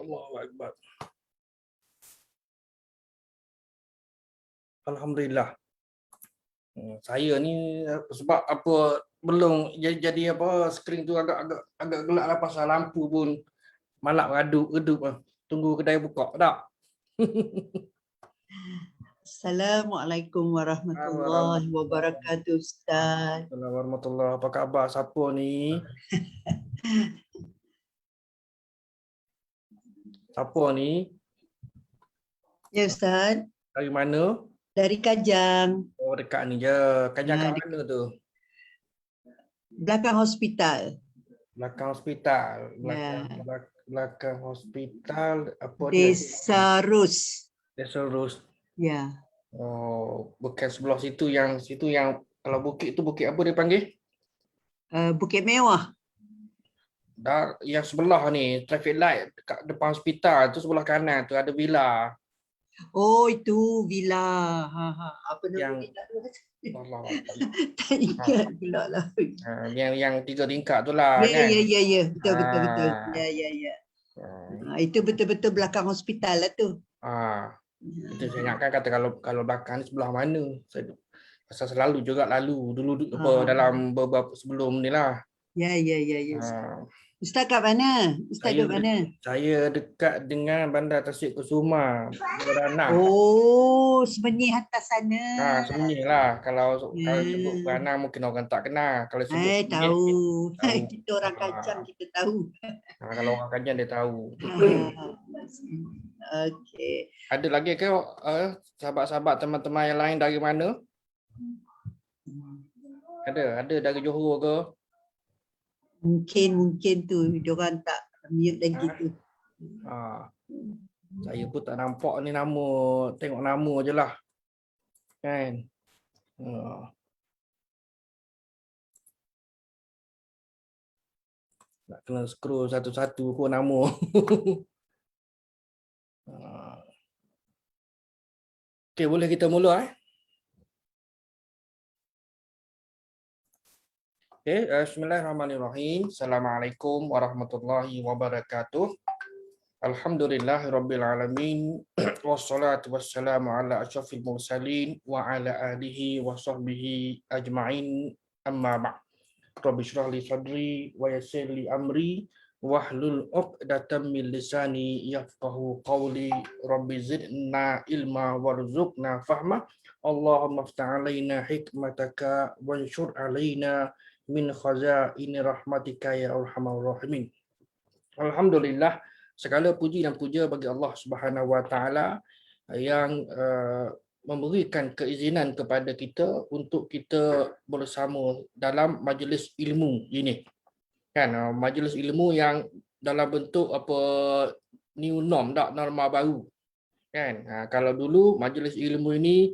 Allahu Akbar. Alhamdulillah. Saya ni sebab apa belum jadi apa skrin tu agak gelap lah pasal lampu pun malap redup lah. Tunggu kedai buka tak? Assalamualaikum warahmatullahi wabarakatuh, Ustaz. Assalamualaikum warahmatullahi. Apa khabar? Siapa ni? Siapa ni? Ya, Ustaz. Dari mana? Dari Kajang. Oh, dekat ni je. Kajang kat mana tu? Belakang hospital. Belakang hospital. Belakang hospital. Apa dia? Desa Rus. Desa Rus. Ya. Oh, bukan sebelah situ yang kalau bukit tu bukit apa dia panggil? Bukit Mewah. Dah yang sebelah ni traffic light dekat depan hospital tu sebelah kanan tu ada villa. Oh, itu villa. Apa nama Yang villa tu? Allah. Tak ingat pula lah. Yang 3 tingkat tu lah kan. Ya. Betul. Ya. Itu betul-betul belakang hospital lah tu. Itu saya ingatkan kata kalau belakang ni sebelah mana. Saya pasal selalu juga dulu apa dalam beberapa sebelum ni lah. Ya. Ustaz kat mana? Ustaz kat mana? Saya dekat dengan Bandar Tasik Kusuma, Beranang. Oh, Semenyih atas sana. Semenyih lah. Kalau sebut Beranang mungkin orang tak kenal. Kalau sebut tahu. Kita orang Kajang kita tahu. Kalau orang Kajang dia tahu. Okey. Ada lagi ke sahabat-sahabat teman-teman yang lain dari mana? Ada dari Johor ke? Mungkin tu diorang tak mute lagi tu. Saya pun tak nampak ni nama, tengok nama je lah. Kan? Nak kena scroll satu-satu pun nama. Okey, boleh kita mula Okay, bismillahirrahmanirrahim. Assalamualaikum warahmatullahi wabarakatuh. Alhamdulillahirabbil alamin. Wassalatu wassalamu ala asyrafil mursalin wa ala alihi wa sahbihi ajma'in. Amma ba'd. Rabbi shrah li sadri wa yassir li amri wahlul 'uqdatam min lisani yafqahu qawli. Rabbi zidna ilma warzuqna fahma. Allahumma iftah 'alaina hikmataka wanshur 'alaina min khazaini rahmatika ya arhamar rahimin. Alhamdulillah, segala puji dan puja bagi Allah Subhanahu wa taala yang memberikan keizinan kepada kita untuk kita bersama dalam majlis ilmu ini. Kan, majlis ilmu yang dalam bentuk apa new norm, tak norma baru. Kan? Kalau dulu majlis ilmu ini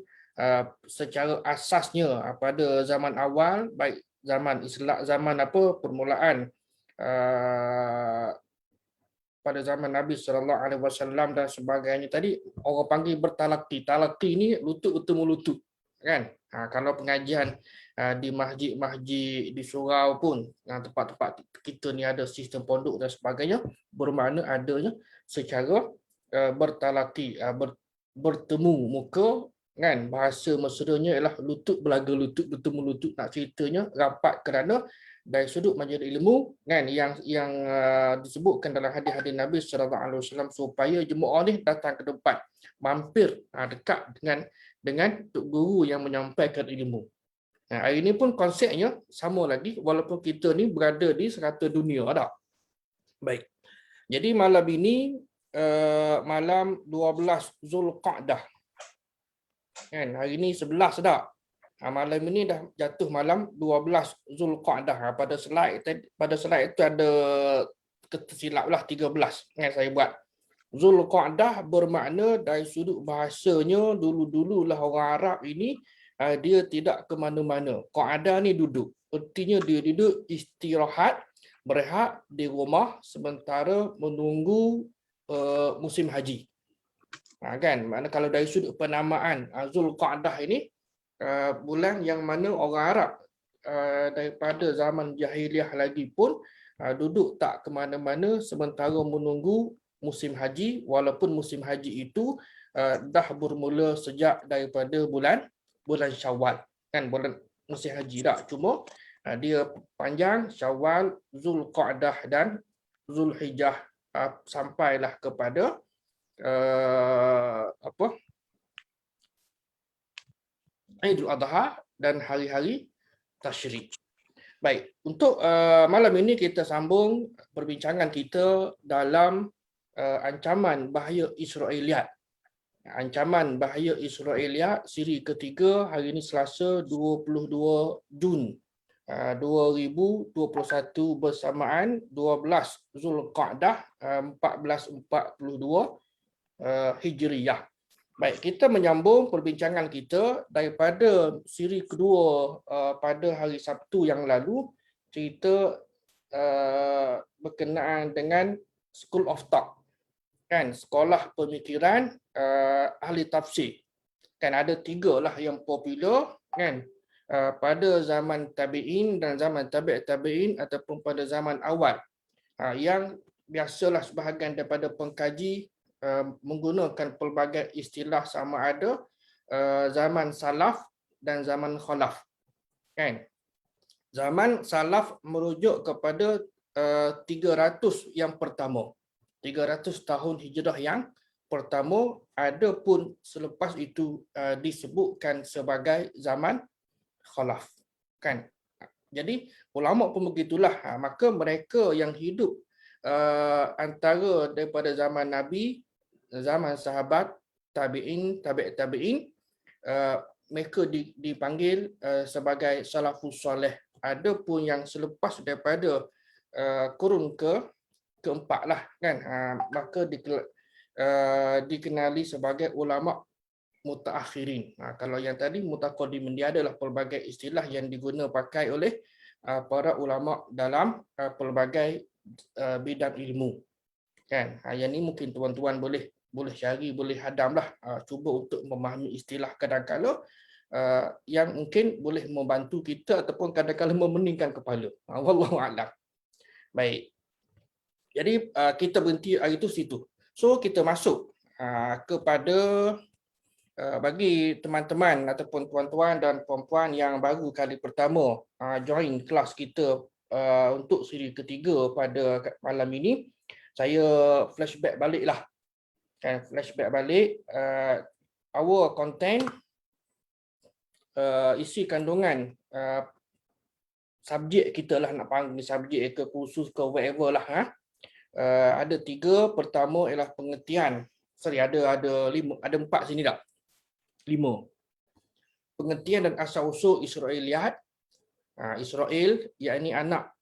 secara asasnya pada zaman awal, baik zaman Islam, zaman permulaan pada zaman Nabi SAW dan sebagainya tadi, orang panggil bertalaqi. Talaqi ni lutut bertemu lutut, kan? Kalau pengajian di masjid-masjid, di surau pun, tempat-tempat kita ni ada sistem pondok dan sebagainya, bermakna adanya secara bertalaqi, bertemu muka, kan? Bahasa mesranya ialah lutut belaga lutut, bertemu lutut. Nak ceritanya rapat kerana dari sudut majlis ilmu, kan, yang disebutkan dalam hadis-hadis Nabi SAW supaya jemaah ni datang ke depan, mampir dekat dengan tok guru yang menyampaikan ilmu. Hari ini pun konsepnya sama lagi walaupun kita ni berada di serata dunia, tak? Baik. Jadi malam ini malam 12 Zulqa'dah. Kan, hari ni 11 dah. Malam ini dah jatuh malam 12 Zulqa'dah. Pada slide itu ada tersilap lah 13 yang saya buat. Zulqa'dah bermakna dari sudut bahasanya dulu-dululah orang Arab ini dia tidak ke mana-mana. Qa'adah ni duduk. Artinya dia duduk istirahat, berehat di rumah sementara menunggu musim haji. Kan, makna kalau dari sudut penamaan Zulqa'dah ini bulan yang mana orang Arab daripada zaman jahiliah lagi pun duduk tak ke mana-mana sementara menunggu musim haji, walaupun musim haji itu dah bermula sejak daripada bulan Syawal, kan, bulan musim haji dah. Cuma dia panjang Syawal, Zulqa'dah dan Zulhijjah sampailah kepada Aidul Adha dan hari-hari tasyrik. Baik, untuk malam ini kita sambung perbincangan kita dalam ancaman bahaya Israeliat. Ancaman bahaya Israeliat siri ketiga, hari ini Selasa 22 Jun 2021 bersamaan 12 Zulqa'dah 1442 Hijriyah. Baik, kita menyambung perbincangan kita daripada siri kedua pada hari Sabtu yang lalu, cerita berkenaan dengan School of Thought, kan, sekolah pemikiran ahli tafsir. Kan ada 3 lah yang popular, kan, pada zaman tabi'in dan zaman tabi' tabi'in ataupun pada zaman awal. Yang biasalah sebahagian daripada pengkaji menggunakan pelbagai istilah sama ada zaman salaf dan zaman khalaf, kan. Zaman salaf merujuk kepada 300 yang pertama, 300 tahun hijrah yang pertama, adapun selepas itu disebutkan sebagai zaman khalaf, kan. Jadi ulama pun begitulah. Maka mereka yang hidup antara daripada zaman Nabi, zaman sahabat, tabi'in, tabi' tabi'in, mereka dipanggil sebagai salafus soleh. Ada pun yang selepas daripada kurun keempat lah, kan, maka dikenali sebagai ulama mutaakhirin. Kalau yang tadi mutaqaddimin, dia adalah pelbagai istilah yang diguna pakai oleh para ulama dalam pelbagai bidang ilmu, kan. Yang ni mungkin tuan-tuan boleh cari, boleh hadamlah, cuba untuk memahami istilah kadang-kala yang mungkin boleh membantu kita ataupun kadang-kala memeningkan kepala. Wallahu a'lam. Baik. Jadi kita berhenti hari itu situ. So kita masuk kepada bagi teman-teman ataupun tuan-tuan dan puan-puan yang baru kali pertama join kelas kita untuk siri ketiga pada malam ini, saya flashback baliklah. Kan, flashback balik our content, isi kandungan subjek kita lah, nak panggil subjek ke kursus ke whatever lah. Ada 3. Pertama ialah pengertian. Ada 5, ada 4 sini tak? 5. Pengertian dan asal-usul Israeliat. Israel, yakni anak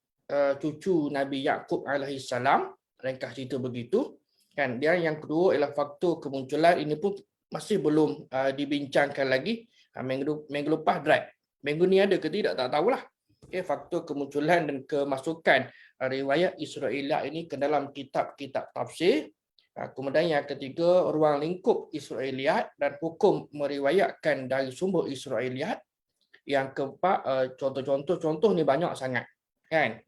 cucu Nabi Yaqub alaihi salam, ringkas cerita begitu, kan. Dia yang kedua ialah faktor kemunculan. Ini pun masih belum dibincangkan lagi. Minggu lepas drag. Minggu ni ada ke tidak, tak tahulah. Okay, faktor kemunculan dan kemasukan riwayat Israeliat ini ke dalam kitab-kitab tafsir. Kemudian yang ketiga, ruang lingkup Israeliat dan hukum meriwayatkan dari sumber Israeliat. Yang keempat, contoh ni banyak sangat, kan.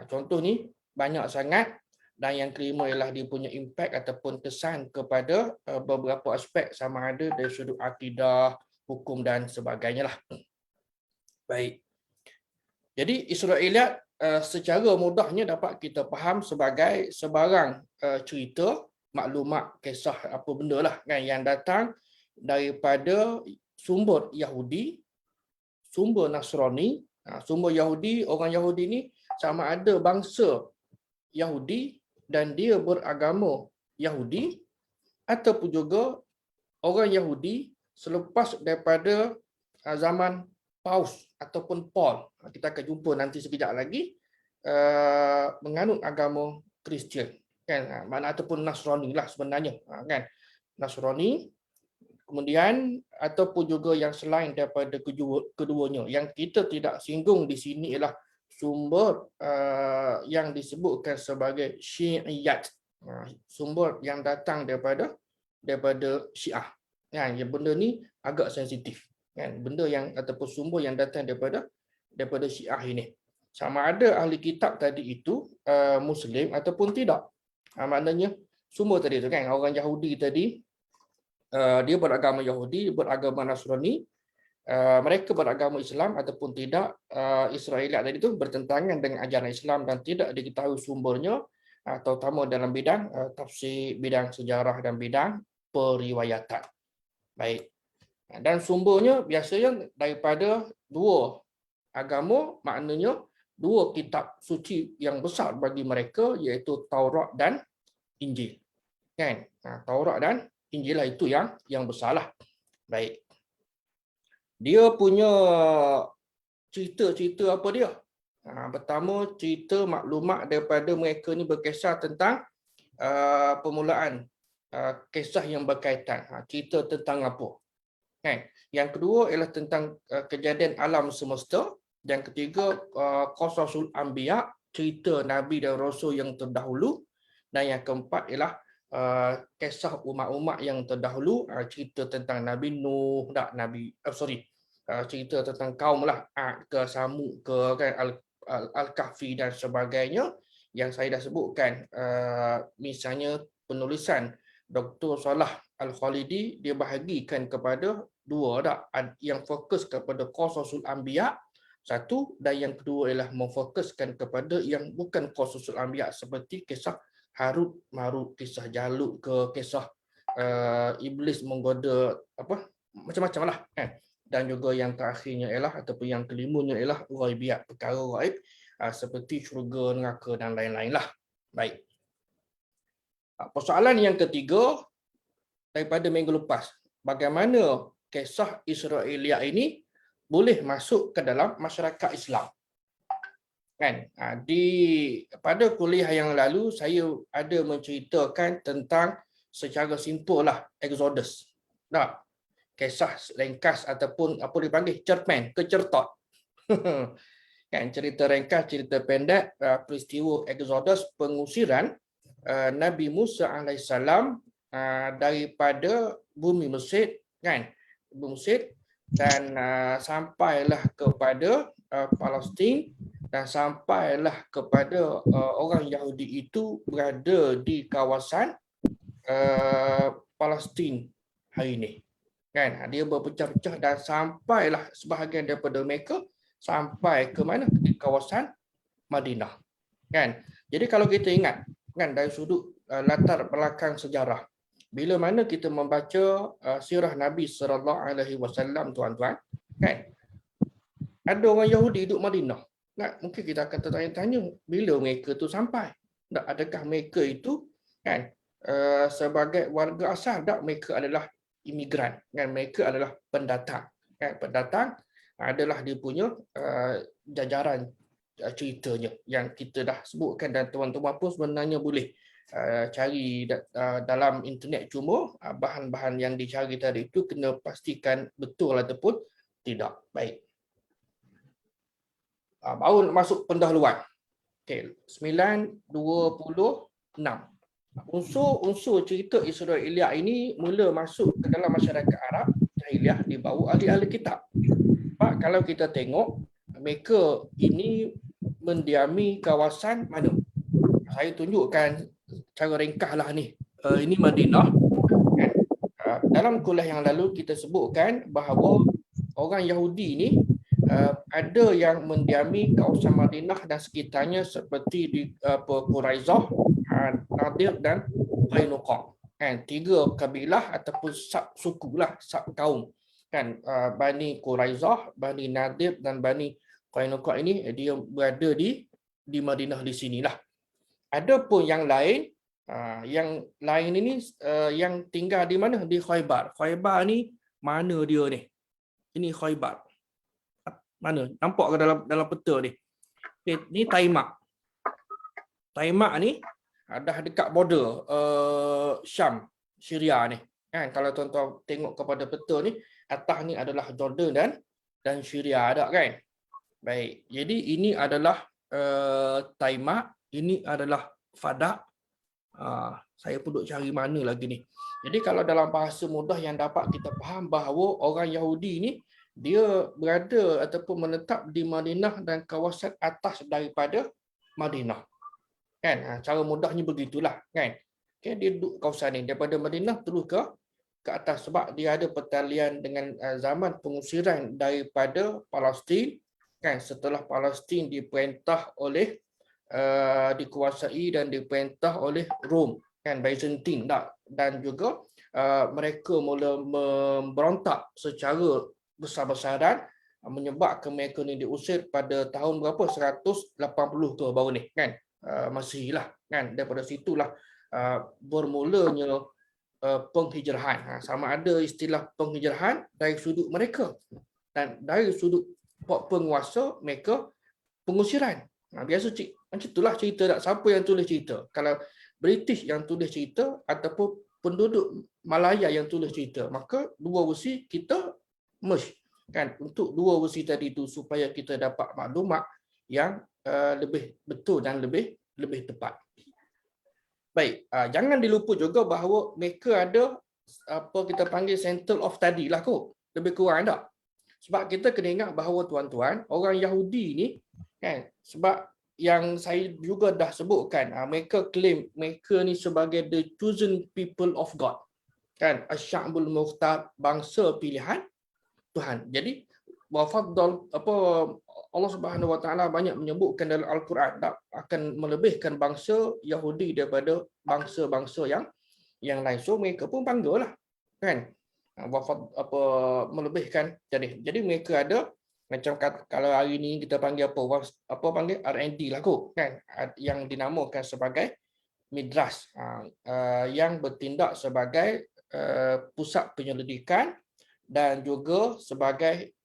Contoh ni banyak sangat. Dan yang kelima ialah dia punya impact ataupun kesan kepada beberapa aspek, sama ada dari sudut akidah, hukum dan sebagainya lah. Baik. Jadi Israeliat secara mudahnya dapat kita faham sebagai sebarang cerita, maklumat, kisah apa benda lah, kan, yang datang daripada sumber Yahudi, sumber Nasrani. Sumber Yahudi, orang Yahudi ni sama ada bangsa Yahudi dan dia beragama Yahudi, ataupun juga orang Yahudi selepas daripada zaman Paus ataupun Paul, kita akan jumpa nanti sekejap lagi, menganut agama Kristian, kan, mana ataupun Nasrani lah sebenarnya, kan, Nasrani. Kemudian ataupun juga yang selain daripada keduanya. Yang kita tidak singgung di sini ialah sumber yang disebutkan sebagai Syi'iyat, sumber yang datang daripada Syiah. Yang benda ni agak sensitif, kan, benda yang ataupun sumber yang datang daripada Syiah ini. Sama ada ahli kitab tadi itu Muslim ataupun tidak. Maknanya sumber tadi tu kan, orang Yahudi tadi dia beragama Yahudi, beragama Nasrani, mereka beragama Islam ataupun tidak, Israeliat tadi itu bertentangan dengan ajaran Islam dan tidak diketahui sumbernya, terutama dalam bidang tafsir, bidang sejarah dan bidang periwayatan. Baik. Dan sumbernya biasanya daripada dua agama, maknanya dua kitab suci yang besar bagi mereka, iaitu Taurat dan Injil. Kan? Taurat dan Injil lah itu yang besarlah. Baik. Dia punya cerita-cerita apa dia? Pertama, cerita maklumat daripada mereka ni berkisar tentang permulaan kisah yang berkaitan. Cerita tentang apa? Kan? Yang kedua ialah tentang kejadian alam semesta. Yang ketiga, Qasasul Anbiya, cerita Nabi dan Rasul yang terdahulu. Dan yang keempat ialah kisah umat-umat yang terdahulu, cerita tentang Nabi Nuh, cerita tentang kaum lah, ke Samud, ke kan, Al-Kahfi dan sebagainya yang saya dah sebutkan. Misalnya penulisan Dr. Salah Al-Khalidi, dia bahagikan kepada dua dah, yang fokus kepada Qasasul Anbiya satu, dan yang kedua ialah memfokuskan kepada yang bukan Qasasul Anbiya seperti kisah Harut Marut, kisah Jalut ke kisah iblis menggoda apa macam-macam lah kan. Dan juga yang terakhirnya ialah ataupun yang kelimanya ialah ghaibiyat, perkara ghaib seperti syurga, neraka dan lain-lain lah. Baik. Persoalan yang ketiga daripada minggu lepas, bagaimana kisah Israeliat ini boleh masuk ke dalam masyarakat Islam? Kan? Pada kuliah yang lalu saya ada menceritakan tentang secara simpul lah Exodus. Nah, kisah ringkas ataupun apa dipanggil cerpen, kecertot. Kan, cerita ringkas, cerita pendek peristiwa Exodus, pengusiran Nabi Musa alaihissalam daripada bumi Mesir, kan? Bumi Mesir, dan sampailah kepada Palestin, dan sampailah kepada orang Yahudi itu berada di kawasan Palestin hari ini. Kan? Dia berpecah-pecah dan sampailah sebahagian daripada mereka sampai ke mana? Di kawasan Madinah. Kan? Jadi kalau kita ingat kan dari sudut latar belakang sejarah, bila mana kita membaca sirah Nabi SAW, tuan-tuan, kan? Ada orang Yahudi duduk Madinah. Mungkin kita akan tertanya-tanya, bila mereka tu sampai? Adakah mereka itu kan sebagai warga asal? Tak, mereka adalah imigran, kan? Mereka adalah pendatang. Kan? Pendatang adalah dia punya jajaran ceritanya yang kita dah sebutkan, dan tuan-tuan pun sebenarnya boleh cari dalam internet. Cuma bahan-bahan yang dicari tadi itu kena pastikan betul ataupun tidak. Baik. Baru masuk pendahuluan. Okey, 9:26. Unsur-unsur cerita Israeliat ini mula masuk ke dalam masyarakat Arab jahiliah di bawah ahli-ahli kitab. Sebab kalau kita tengok, mereka ini mendiami kawasan mana? Saya tunjukkan cara ringkaslah ni. Ini Madinah. Dalam kuliah yang lalu kita sebutkan bahawa orang Yahudi ni ada yang mendiami kawasan Madinah dan sekitarnya seperti di Quraizah, Nadir dan Qainuqa. Kan, tiga kabilah ataupun suku lah, kaum. Kan, Bani Quraizah, Bani Nadir dan Bani Qainuqa ini dia berada di Madinah di sinilah. Ada pun yang lain ini yang tinggal di mana? Di Khaybar. Khaybar ni mana dia ni? Ini Khaybar. Mana? Nampak ke dalam peta ni? Ni Taimak. Taimak ni dah dekat border Syam, Syria ni. Kan, kalau tuan-tuan tengok kepada peta ni, atas ni adalah Jordan dan Syria ada kan? Baik. Jadi ini adalah Taimak, ini adalah Fadak. Saya pun duk cari mana lagi ni. Jadi kalau dalam bahasa mudah yang dapat kita faham bahawa orang Yahudi ni dia berada ataupun menetap di Madinah dan kawasan atas daripada Madinah. Kan? Cara mudahnya begitulah, kan? Okay, dia duduk kawasan ni daripada Madinah terus ke atas sebab dia ada pertalian dengan zaman pengusiran daripada Palestin, kan, setelah Palestin diperintah oleh dikuasai dan diperintah oleh Rom, kan, Byzantine tak, dan juga mereka mula memberontak secara besar-besaran, menyebabkan mereka ni diusir pada tahun berapa, 180 ke baru ni, kan, Masihi lah, kan. Daripada situlah bermulanya penghijrahan. Sama ada istilah penghijrahan dari sudut mereka dan dari sudut penguasa mereka pengusiran. Biasa macam itulah cerita tak, siapa yang tulis cerita. Kalau British yang tulis cerita ataupun penduduk Malaya yang tulis cerita, maka dua versi kita merge, kan, untuk dua versi tadi itu supaya kita dapat maklumat yang lebih betul dan lebih tepat. Baik, jangan dilupa juga bahawa mereka ada apa kita panggil center of study lah kot. Lebih kurang tak? Sebab kita kena ingat bahawa tuan-tuan, orang Yahudi ni, kan, sebab yang saya juga dah sebutkan, mereka claim mereka ni sebagai the chosen people of God. Kan, Asy'abul Mukhtar, bangsa pilihan Tuhan. Jadi wafadhal apa Allah Subhanahu Wa Taala banyak menyebutkan dalam Al-Quran akan melebihkan bangsa Yahudi daripada bangsa-bangsa yang lain. So mereka pun banggalah, kan, wafad apa melebihkan. Jadi mereka ada macam kalau hari ni kita panggil apa panggil R&D lah kot, kan, yang dinamakan sebagai midras, yang bertindak sebagai pusat penyelidikan dan juga sebagai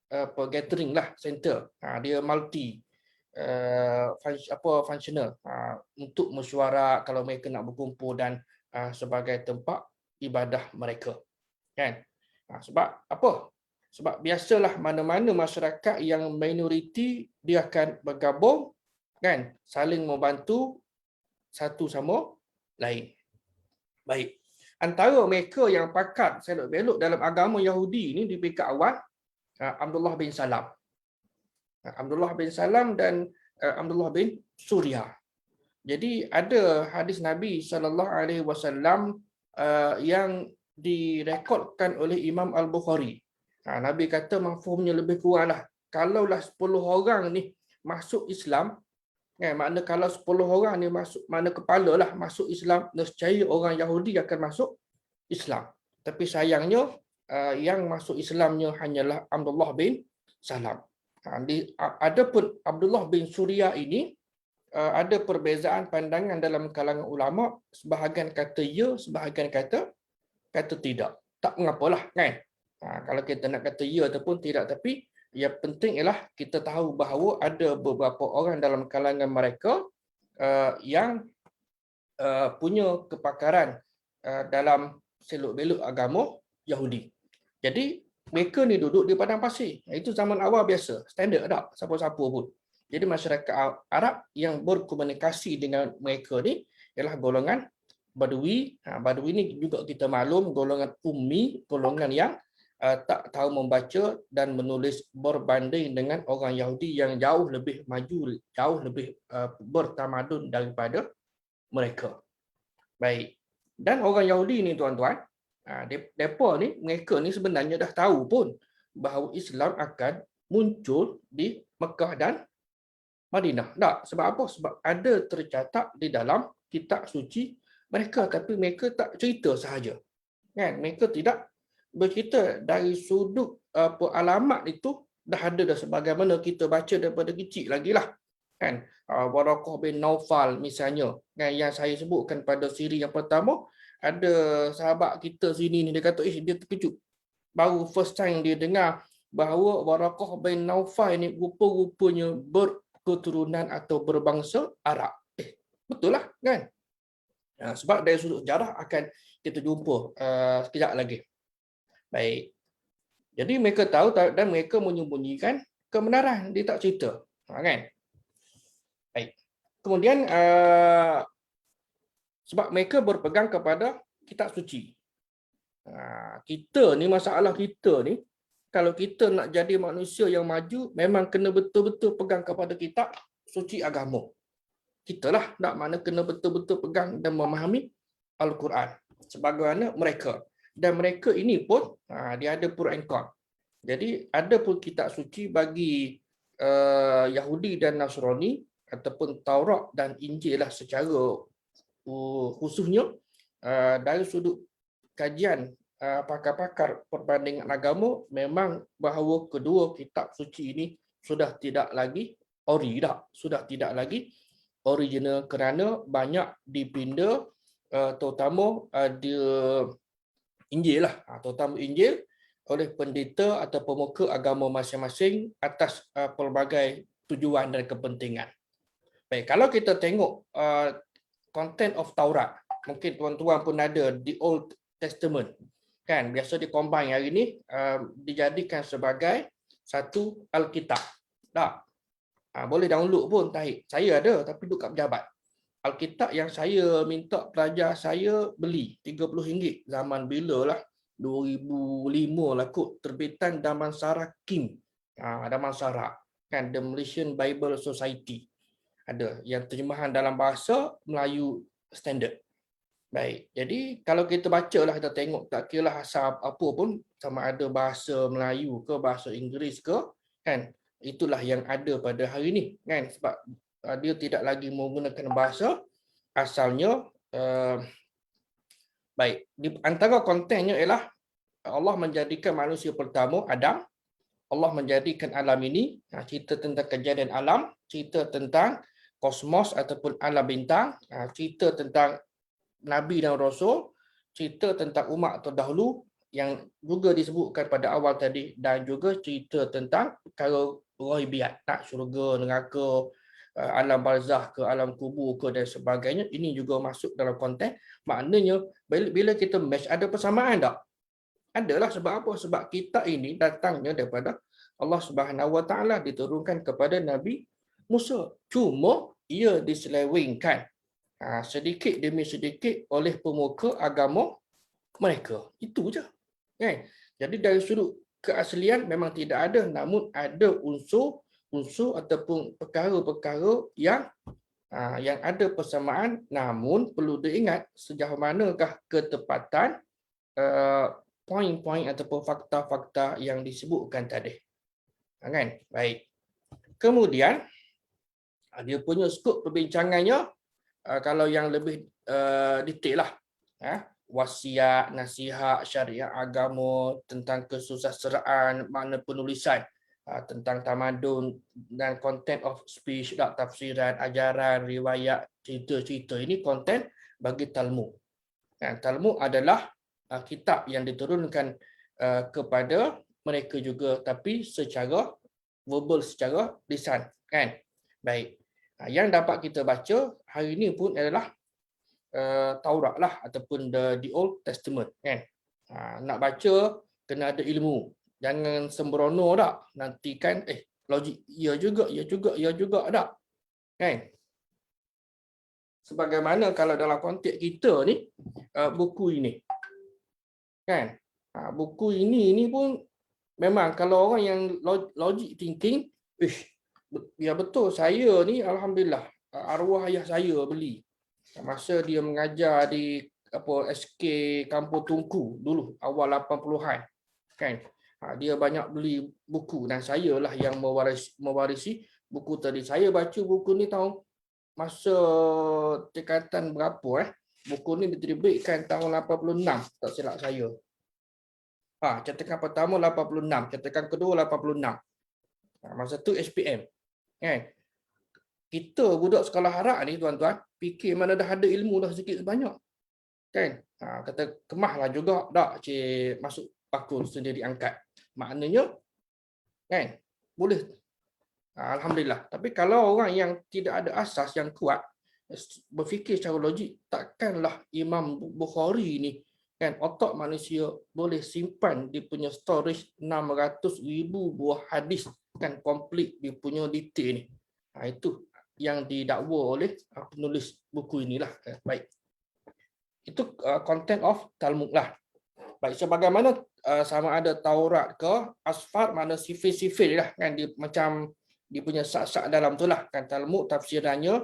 gathering lah center. Dia multi functional untuk mesyuarat kalau mereka nak berkumpul dan sebagai tempat ibadah mereka, kan. Sebab apa? Sebab biasalah mana-mana masyarakat yang minoriti dia akan bergabung, kan, saling membantu satu sama lain. Baik. Antara mereka yang pakar selok belok dalam agama Yahudi ni di peringkat awal, Abdullah bin Salam. Abdullah bin Salam dan Abdullah bin Surya. Jadi ada hadis Nabi SAW yang direkodkan oleh Imam Al-Bukhari. Nabi kata mafhumnya lebih kuranglah, kalaulah 10 orang ni masuk Islam, makna kalau 10 orang ni masuk, mana kepala lah masuk Islam, nescaya orang Yahudi akan masuk Islam. Tapi sayangnya yang masuk Islamnya hanyalah Abdullah bin Salam. Adapun Abdullah bin Surya ini ada perbezaan pandangan dalam kalangan ulama, sebahagian kata ya, sebahagian kata tidak. Tak mengapalah, kan. Kalau kita nak kata ya ataupun tidak, tapi yang penting ialah kita tahu bahawa ada beberapa orang dalam kalangan mereka yang punya kepakaran dalam selok-belok agama Yahudi. Jadi mereka ni duduk di padang pasir. Itu zaman awal biasa, standard tak siapa-siapa pun. Jadi masyarakat Arab yang berkomunikasi dengan mereka ni ialah golongan Badui. Badui ni juga kita maklum golongan ummi, golongan yang tak tahu membaca dan menulis, berbanding dengan orang Yahudi yang jauh lebih maju, jauh lebih bertamadun daripada mereka. Baik. Dan orang Yahudi ni tuan-tuan, mereka ni sebenarnya dah tahu pun bahawa Islam akan muncul di Mekah dan Madinah. Tak, sebab apa? Sebab ada tercatat di dalam kitab suci mereka, tapi mereka tak cerita sahaja. Kan? Mereka tidak bercerita dari sudut alamat itu dah ada dah, sebagaimana kita baca daripada kecil lagi lah, kan. Waraqah bin Naufal misalnya, kan, yang saya sebutkan pada siri yang pertama, ada sahabat kita sini ni dia kata dia terkejut baru first time dia dengar bahawa Waraqah bin Naufal ni rupa-rupanya berketurunan atau berbangsa Arab. Betul lah, kan. Sebab dari sudut sejarah akan kita jumpa sekejap lagi. Baik. Jadi mereka tahu dan mereka menyembunyikan kebenaran, dia tak cerita. Kan? Baik. Kemudian sebab mereka berpegang kepada kitab suci. Kita ni, masalah kita ni, kalau kita nak jadi manusia yang maju, memang kena betul-betul pegang kepada kitab suci agama. Kita lah nak mana kena betul-betul pegang dan memahami Al-Quran sebagaimana mereka, dan mereka ini pun dia ada pro and con. Jadi ada pun kitab suci bagi Yahudi dan Nasrani ataupun Taurat dan Injil lah secara khususnya dari sudut kajian pakar-pakar perbandingan agama, memang bahawa kedua kitab suci ini sudah tidak lagi original kerana banyak dipinda, terutama ada Injil lah, terutama Injil oleh pendeta atau pemuka agama masing-masing atas pelbagai tujuan dan kepentingan. Baik, kalau kita tengok content of Taurat, mungkin tuan-tuan pun ada di Old Testament, kan biasa dikombine hari ini, dijadikan sebagai satu Alkitab. Tak, boleh download pun tarik. Saya ada tapi duduk kat pejabat. Alkitab yang saya minta pelajar saya beli RM30 zaman bila lah, 2005 lah kot, terbitan Damansara Kim. Damansara kan, The Malaysian Bible Society. Ada yang terjemahan dalam bahasa Melayu standard. Baik, jadi kalau kita baca lah, kita tengok, tak kira lah asal apa pun, sama ada bahasa Melayu ke bahasa Inggeris ke, kan, itulah yang ada pada hari ini, kan, sebab dia tidak lagi menggunakan bahasa asalnya. Baik, di antara kontennya ialah Allah menjadikan manusia pertama, Adam. Allah menjadikan alam ini, cerita tentang kejadian alam, cerita tentang kosmos ataupun alam bintang, cerita tentang Nabi dan Rasul, cerita tentang umat terdahulu yang juga disebutkan pada awal tadi, dan juga cerita tentang perkara ghaibiyat, tak, syurga, neraka, alam barzah ke, alam kubur ke dan sebagainya. Ini juga masuk dalam konten. Maknanya bila kita match, ada persamaan tak? Adalah. Sebab apa? Sebab kitab ini datangnya daripada Allah Subhanahu Wa Taala, diturunkan kepada Nabi Musa. Cuma ia diselewengkan sedikit demi sedikit oleh pemuka agama mereka. Itu je. Jadi dari sudut keaslian memang tidak ada, namun ada unsur ataupun perkara-perkara yang ada persamaan, namun perlu diingat sejauh manakah ketepatan poin-poin ataupun fakta-fakta yang disebutkan tadi. Kan? Baik. Kemudian dia punya skop perbincangannya, kalau yang lebih detail lah, wasiat, nasihat, syariat agama, tentang kesusasteraan, makna penulisan, tentang tamadun dan content of speech, tafsiran, ajaran, riwayat, cerita-cerita. Ini konten bagi Talmud. Talmud adalah kitab yang diturunkan kepada mereka juga, tapi secara verbal, secara lisan, kan. Baik. Yang dapat kita baca hari ini pun adalah Taurat lah, ataupun the Old Testament, kan. Nak baca kena ada ilmu. Jangan sembrono tak. Nanti kan logik ya juga tak. Kan? Sebagaimana kalau dalam konteks kita ni, buku ini. Kan? Buku ini pun memang kalau orang yang logic thinking, ya betul, saya ni alhamdulillah arwah ayah saya beli masa dia mengajar di SK Kampung Tungku dulu awal 80-an, kan. Dia banyak beli buku dan saya lah yang mewarisi buku tadi. Saya baca buku ni tahun masa tingkatan berapa buku ni diterbitkan tahun 86, tak silap saya. Cetakan pertama 86, cetakan kedua 86. Masa tu SPM, kan. Kita budak sekolah harap ni tuan-tuan, fikir mana dah ada ilmu dah sedikit sebanyak, kan. Kata kemahlah juga tak cik masuk bakul sendiri angkat. Maknanya, kan, boleh. Alhamdulillah. Tapi kalau orang yang tidak ada asas yang kuat, berfikir secara logik, takkanlah Imam Bukhari ni, kan, otak manusia boleh simpan dia punya storage 600,000 buah hadis, kan, komplit dia punya detail ni. Itu yang didakwa oleh penulis buku inilah. Baik. Itu content of Talmud lah. Baik, sebagaimana sama ada Taurat ke Asfar, mana sifil-sifil lah, kan, dia macam dia punya sak-sak dalam tu lah, kan. Talmud tafsirannya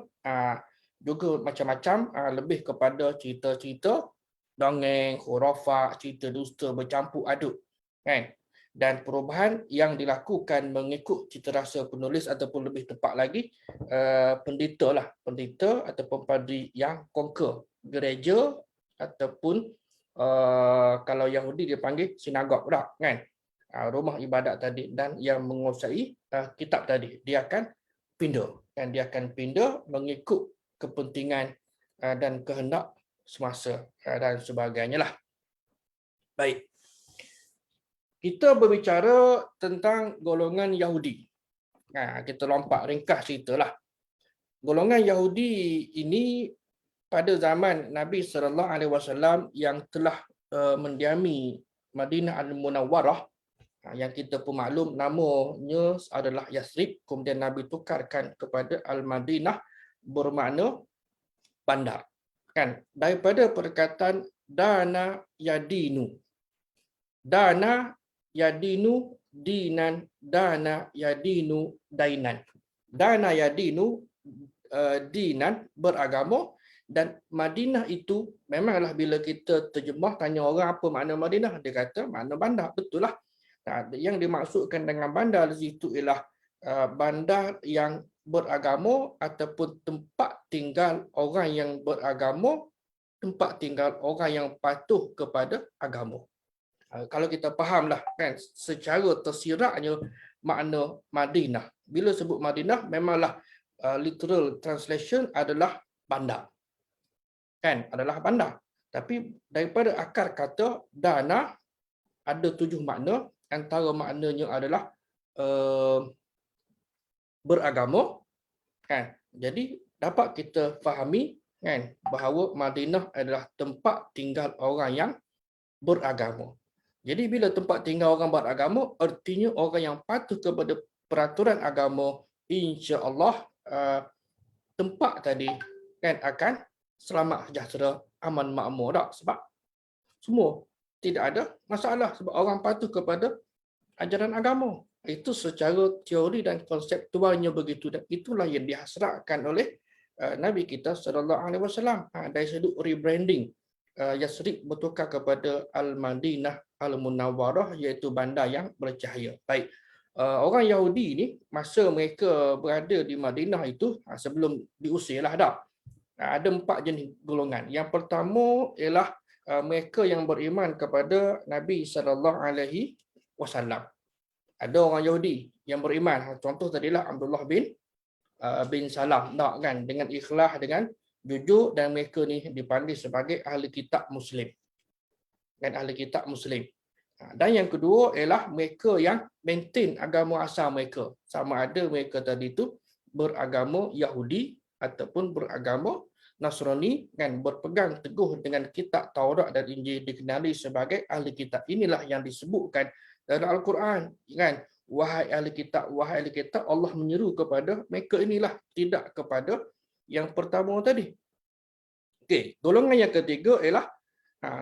juga macam-macam, lebih kepada cerita-cerita dongeng, khurafat, cerita dusta bercampur aduk, kan? Dan perubahan yang dilakukan mengikut cita-rasa penulis ataupun lebih tepat lagi pendeta ataupun padri yang conquer gereja ataupun kalau Yahudi dia panggil sinagog dah, kan? Rumah ibadat tadi, dan yang menguasai kitab tadi dia akan pindah, dan dia akan pindah mengikut kepentingan dan kehendak semasa dan sebagainya lah. Baik. Kita berbicara tentang golongan Yahudi. Kita lompat ringkas ceritalah. Golongan Yahudi ini pada zaman Nabi SAW yang telah mendiami Madinah Al-Munawwarah, yang kita pun maklum namanya adalah Yasrib, kemudian Nabi tukarkan kepada Al-Madinah, bermakna bandar. Kan? Daripada perkataan dana yadinu. Dana yadinu dinan, dana yadinu dainan. Dana yadinu dinan, beragama, dan Madinah itu memanglah bila kita terjemah tanya orang apa makna Madinah, dia kata makna bandar. Betul lah. Yang dimaksudkan dengan bandar di situ ialah bandar yang beragama ataupun tempat tinggal orang yang beragama, tempat tinggal orang yang patuh kepada agama. Kalau kita fahamlah kan secara tersiratnya makna Madinah. Bila sebut Madinah memanglah literal translation adalah bandar. Kan, adalah bandar. Tapi daripada akar kata dana ada 7 makna, antara maknanya adalah beragama, kan. Jadi dapat kita fahami kan bahawa Madinah adalah tempat tinggal orang yang beragama. Jadi bila tempat tinggal orang beragama, artinya orang yang patuh kepada peraturan agama, insya-Allah tempat tadi kan akan selamat sejahtera, aman makmur tak? Sebab semua tidak ada masalah sebab orang patuh kepada ajaran agama. Itu secara teori dan konseptualnya begitu, dan itulah yang dihasratkan oleh Nabi kita SAW dari sudut rebranding. Yasrib bertukar kepada Al-Madinah Al-Munawwarah, iaitu bandar yang bercahaya. Baik. Orang Yahudi ni masa mereka berada di Madinah itu sebelum diusirlah dah. Ada 4 jenis golongan. Yang pertama ialah mereka yang beriman kepada Nabi SAW. Ada orang Yahudi yang beriman. Contoh tadilah Abdullah bin Salam, tak kan, dengan ikhlas, dengan jujur, dan mereka ni dipanggil sebagai ahli kitab Muslim. Dan ahli kitab Muslim. Dan yang kedua ialah mereka yang maintain agama asal mereka. Sama ada mereka tadi itu beragama Yahudi ataupun beragama Nasrani, kan, berpegang teguh dengan kitab Taurat dan Injil, dikenali sebagai ahli kitab. Inilah yang disebutkan dalam Al-Quran, kan. Wahai ahli kitab, Allah menyeru kepada mereka inilah, tidak kepada yang pertama tadi. Okey, golongan yang ketiga ialah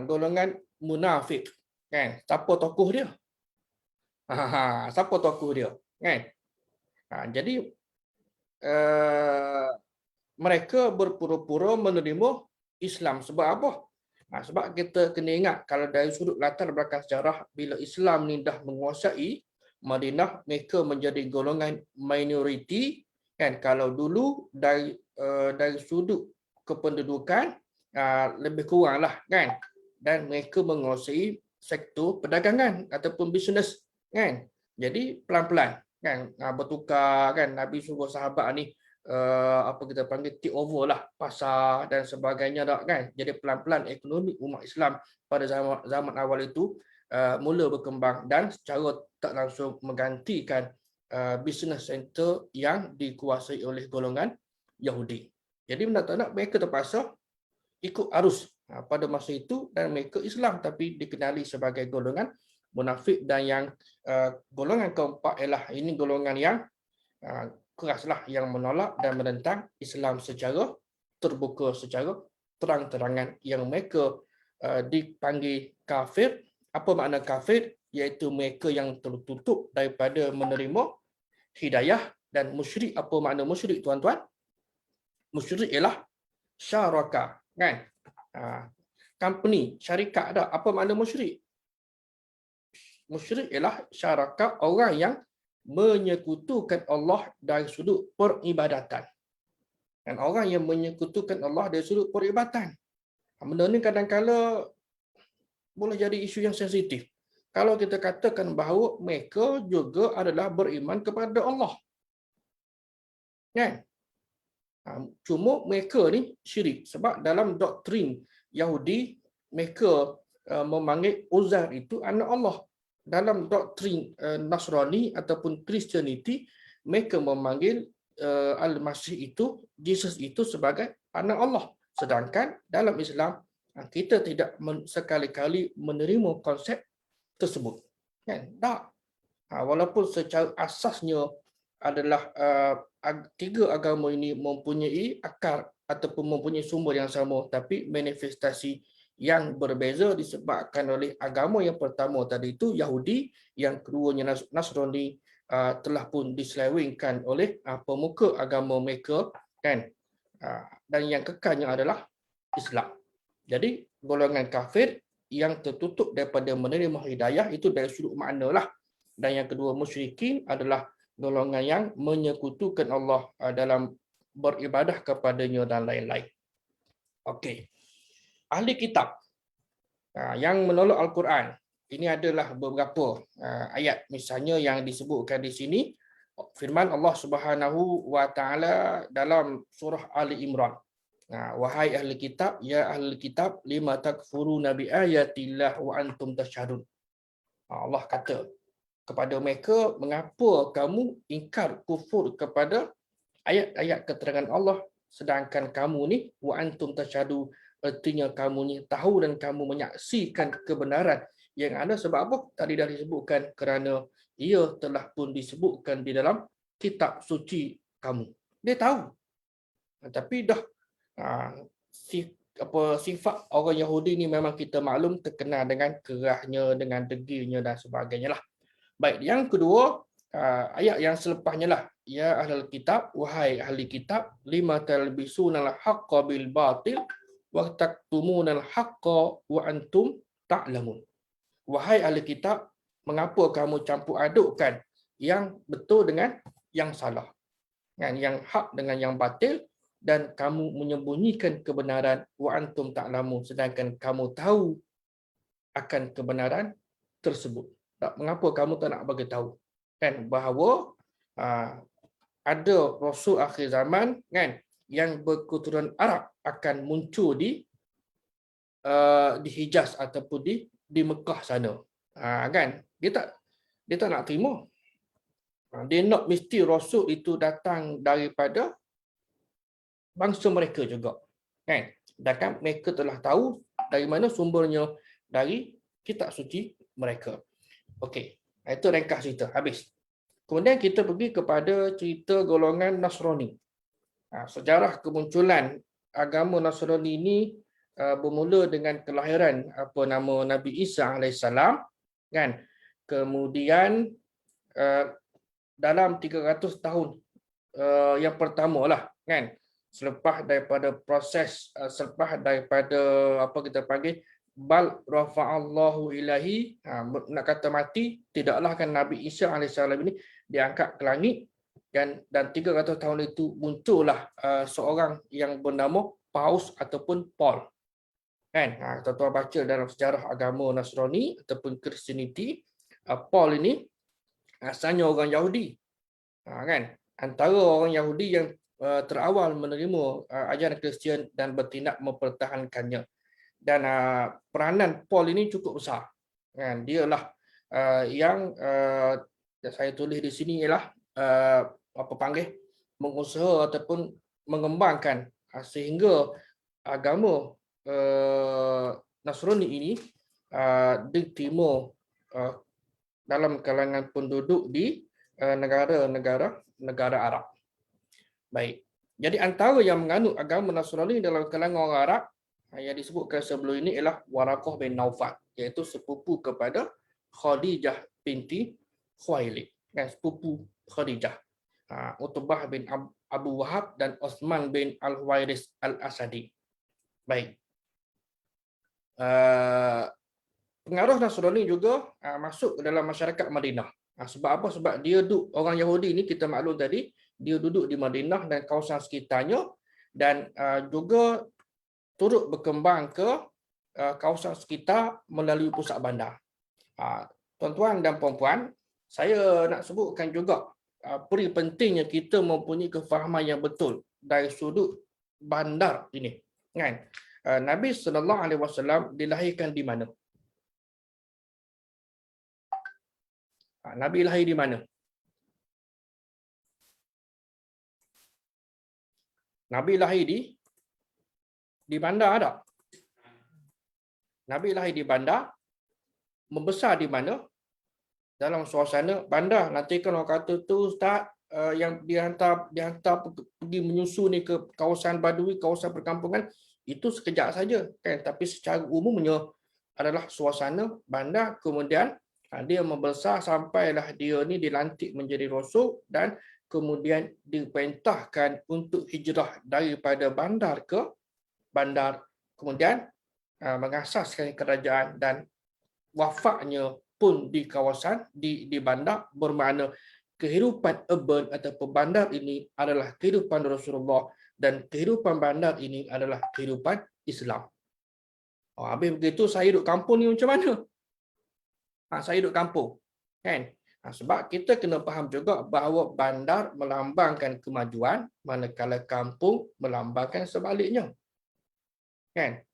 golongan munafik, kan. Siapa tokoh dia? Siapa tokoh dia, kan? Jadi mereka berpura-pura menerima Islam. Sebab apa? Sebab kita kena ingat, kalau dari sudut latar belakang sejarah, bila Islam ni dah menguasai Madinah, mereka menjadi golongan minoriti, kan. Kalau dulu dari sudut kependudukan lebih kuranglah, kan, dan mereka menguasai sektor perdagangan ataupun bisnes, kan. Jadi pelan-pelan, kan, bertukar, kan. Nabi suruh sahabat ni apa kita panggil take over lah pasar dan sebagainya, tak kan. Jadi pelan-pelan ekonomi umat Islam pada zaman awal itu mula berkembang dan secara tak langsung menggantikan business center yang dikuasai oleh golongan Yahudi. Jadi nak tak nak mereka terpaksa ikut arus pada masa itu, dan mereka Islam tapi dikenali sebagai golongan munafik. Dan yang golongan keempat ialah ini golongan yang keraslah, yang menolak dan menentang Islam secara terbuka, secara terang-terangan, yang mereka dipanggil kafir. Apa makna kafir? Iaitu mereka yang tertutup daripada menerima hidayah. Dan musyrik, apa makna musyrik, tuan-tuan? Musyrik ialah syaraka, kan? Company, syarikat ada. Apa makna musyrik? Musyrik ialah syaraka orang yang menyekutukan Allah dari sudut peribadatan. Dan orang yang menyekutukan Allah dari sudut peribadatan. Benda ni kadang-kala boleh jadi isu yang sensitif. Kalau kita katakan bahawa mereka juga adalah beriman kepada Allah. Kan? Cuma mereka ni syirik. Sebab dalam doktrin Yahudi, mereka memanggil Uzair itu anak Allah. Dalam doktrin Nasrani ataupun Christianity, mereka memanggil Al-Masih itu, Jesus itu sebagai anak Allah. Sedangkan dalam Islam, kita tidak sekali-kali menerima konsep tersebut. Kan? Tak. Walaupun secara asasnya adalah tiga agama ini mempunyai akar ataupun mempunyai sumber yang sama, tapi manifestasi yang berbeza disebabkan oleh agama yang pertama tadi itu Yahudi, yang keduanya Nasrani, telah pun diselewengkan oleh pemuka agama mereka, kan? Dan yang kekalnya adalah Islam. Jadi golongan kafir yang tertutup daripada menerima hidayah itu dari sudut makna lah. Dan yang kedua, musyrikin adalah golongan yang menyekutukan Allah dalam beribadah kepadanya dan lain-lain. Okey. Ahli kitab yang menolak Al-Quran. Ini adalah beberapa ayat misalnya yang disebutkan di sini. Firman Allah Subhanahu wa taala dalam surah Ali Imran. Wahai ahli kitab, ya ahli kitab, lima takfuruna bi ayatillah wa antum tashhadun. Allah kata kepada mereka, mengapa kamu ingkar kufur kepada ayat-ayat keterangan Allah sedangkan kamu ni wa antum tashhadu, artinya kamu ni tahu dan kamu menyaksikan kebenaran yang ada. Sebab apa? Tadi dah disebutkan, kerana ia telah pun disebutkan di dalam kitab suci kamu. Dia tahu. Tapi dah sifat orang Yahudi ni memang kita maklum terkenal dengan kerahnya, dengan degilnya dan sebagainya lah. Baik, yang kedua, ayat yang selepasnya lah. Ya ahlul kitab, wahai ahli kitab, lima talbisunal haqqa bil batil wa taktumunal haqqa wa antum ta'lamun. Wahai ahli kitab, mengapa kamu campur adukkan yang betul dengan yang salah? Yang hak dengan yang batil, dan kamu menyembunyikan kebenaran wa antum ta'lamun, sedangkan kamu tahu akan kebenaran tersebut. Mengapa kamu tak nak bagi tahu? Kan, bahawa ada rasul akhir zaman, kan, yang berketurunan Arab akan muncul di Hijaz ataupun di Mekah sana. Kan, dia tak nak terima. Dia nak mesti rasul itu datang daripada bangsa mereka juga. Kan? Sedangkan mereka telah tahu dari mana sumbernya, dari kitab suci mereka. Okey, itu ringkas cerita. Habis. Kemudian kita pergi kepada cerita golongan Nasrani. Sejarah kemunculan agama Nasrani ini bermula dengan kelahiran Nabi Isa alaihissalam, kan? Kemudian dalam 300 tahun yang pertama lah, kan? Selepas daripada apa kita panggil bal rafa'allahu ilahi, nak kata mati, tidaklah kan Nabi Isa alaihissalam ini diangkat ke langit, dan 300 tahun itu muncullah seorang yang bernama Paus ataupun Paul. Kan, tuan-tuan baca dalam sejarah agama Nasrani ataupun Christianity, Paul ini asalnya orang Yahudi. Kan, antara orang Yahudi yang terawal menerima ajaran Kristian dan bertindak mempertahankannya. Dan peranan Paul ini cukup besar. Kan, dialah yang saya tulis di sini ialah mengusaha ataupun mengembangkan sehingga agama Nasrani ini diterima dalam kalangan penduduk di negara Arab. Baik. Jadi antara yang menganut agama Nasrani dalam kalangan orang Arab yang disebutkan sebelum ini ialah Waraqah bin Naufal, iaitu sepupu kepada Khadijah binti Khuwailid, sepupu Khadijah. Utbah bin Abu Wahab dan Osman bin Al-Huwairis Al-Asadi. Baik. Pengaruh Nasrani juga masuk ke dalam masyarakat Madinah. Sebab apa? Sebab dia orang Yahudi ni, kita maklum tadi, dia duduk di Madinah dan kawasan sekitarnya, dan juga turut berkembang ke kawasan sekitar melalui pusat bandar. Tuan-tuan dan puan-puan, saya nak sebutkan juga peri pentingnya kita mempunyai kefahaman yang betul dari sudut bandar ini. Kan? Nabi SAW dilahirkan di mana? Nabi lahir di mana? Nabi lahir di bandar tak? Nabi lahir di bandar, membesar di mana? Dalam suasana bandar. Nanti kan orang kata tu ustaz, yang dihantar pergi menyusuni ke kawasan badui, kawasan perkampungan, itu sekejap saja kan, tapi secara umumnya adalah suasana bandar. Kemudian dia membesar sampailah dia ni dilantik menjadi rasul, dan kemudian diperintahkan untuk hijrah daripada bandar ke bandar, kemudian mengasaskan kerajaan, dan wafatnya pun di kawasan di bandar, bermakna kehidupan urban ataupun bandar ini adalah kehidupan Rasulullah, dan kehidupan bandar ini adalah kehidupan Islam. Habis begitu saya hidup kampung ni macam mana? Saya hidup kampung. Kan? Sebab kita kena faham juga bahawa bandar melambangkan kemajuan, manakala kampung melambangkan sebaliknya. Kan?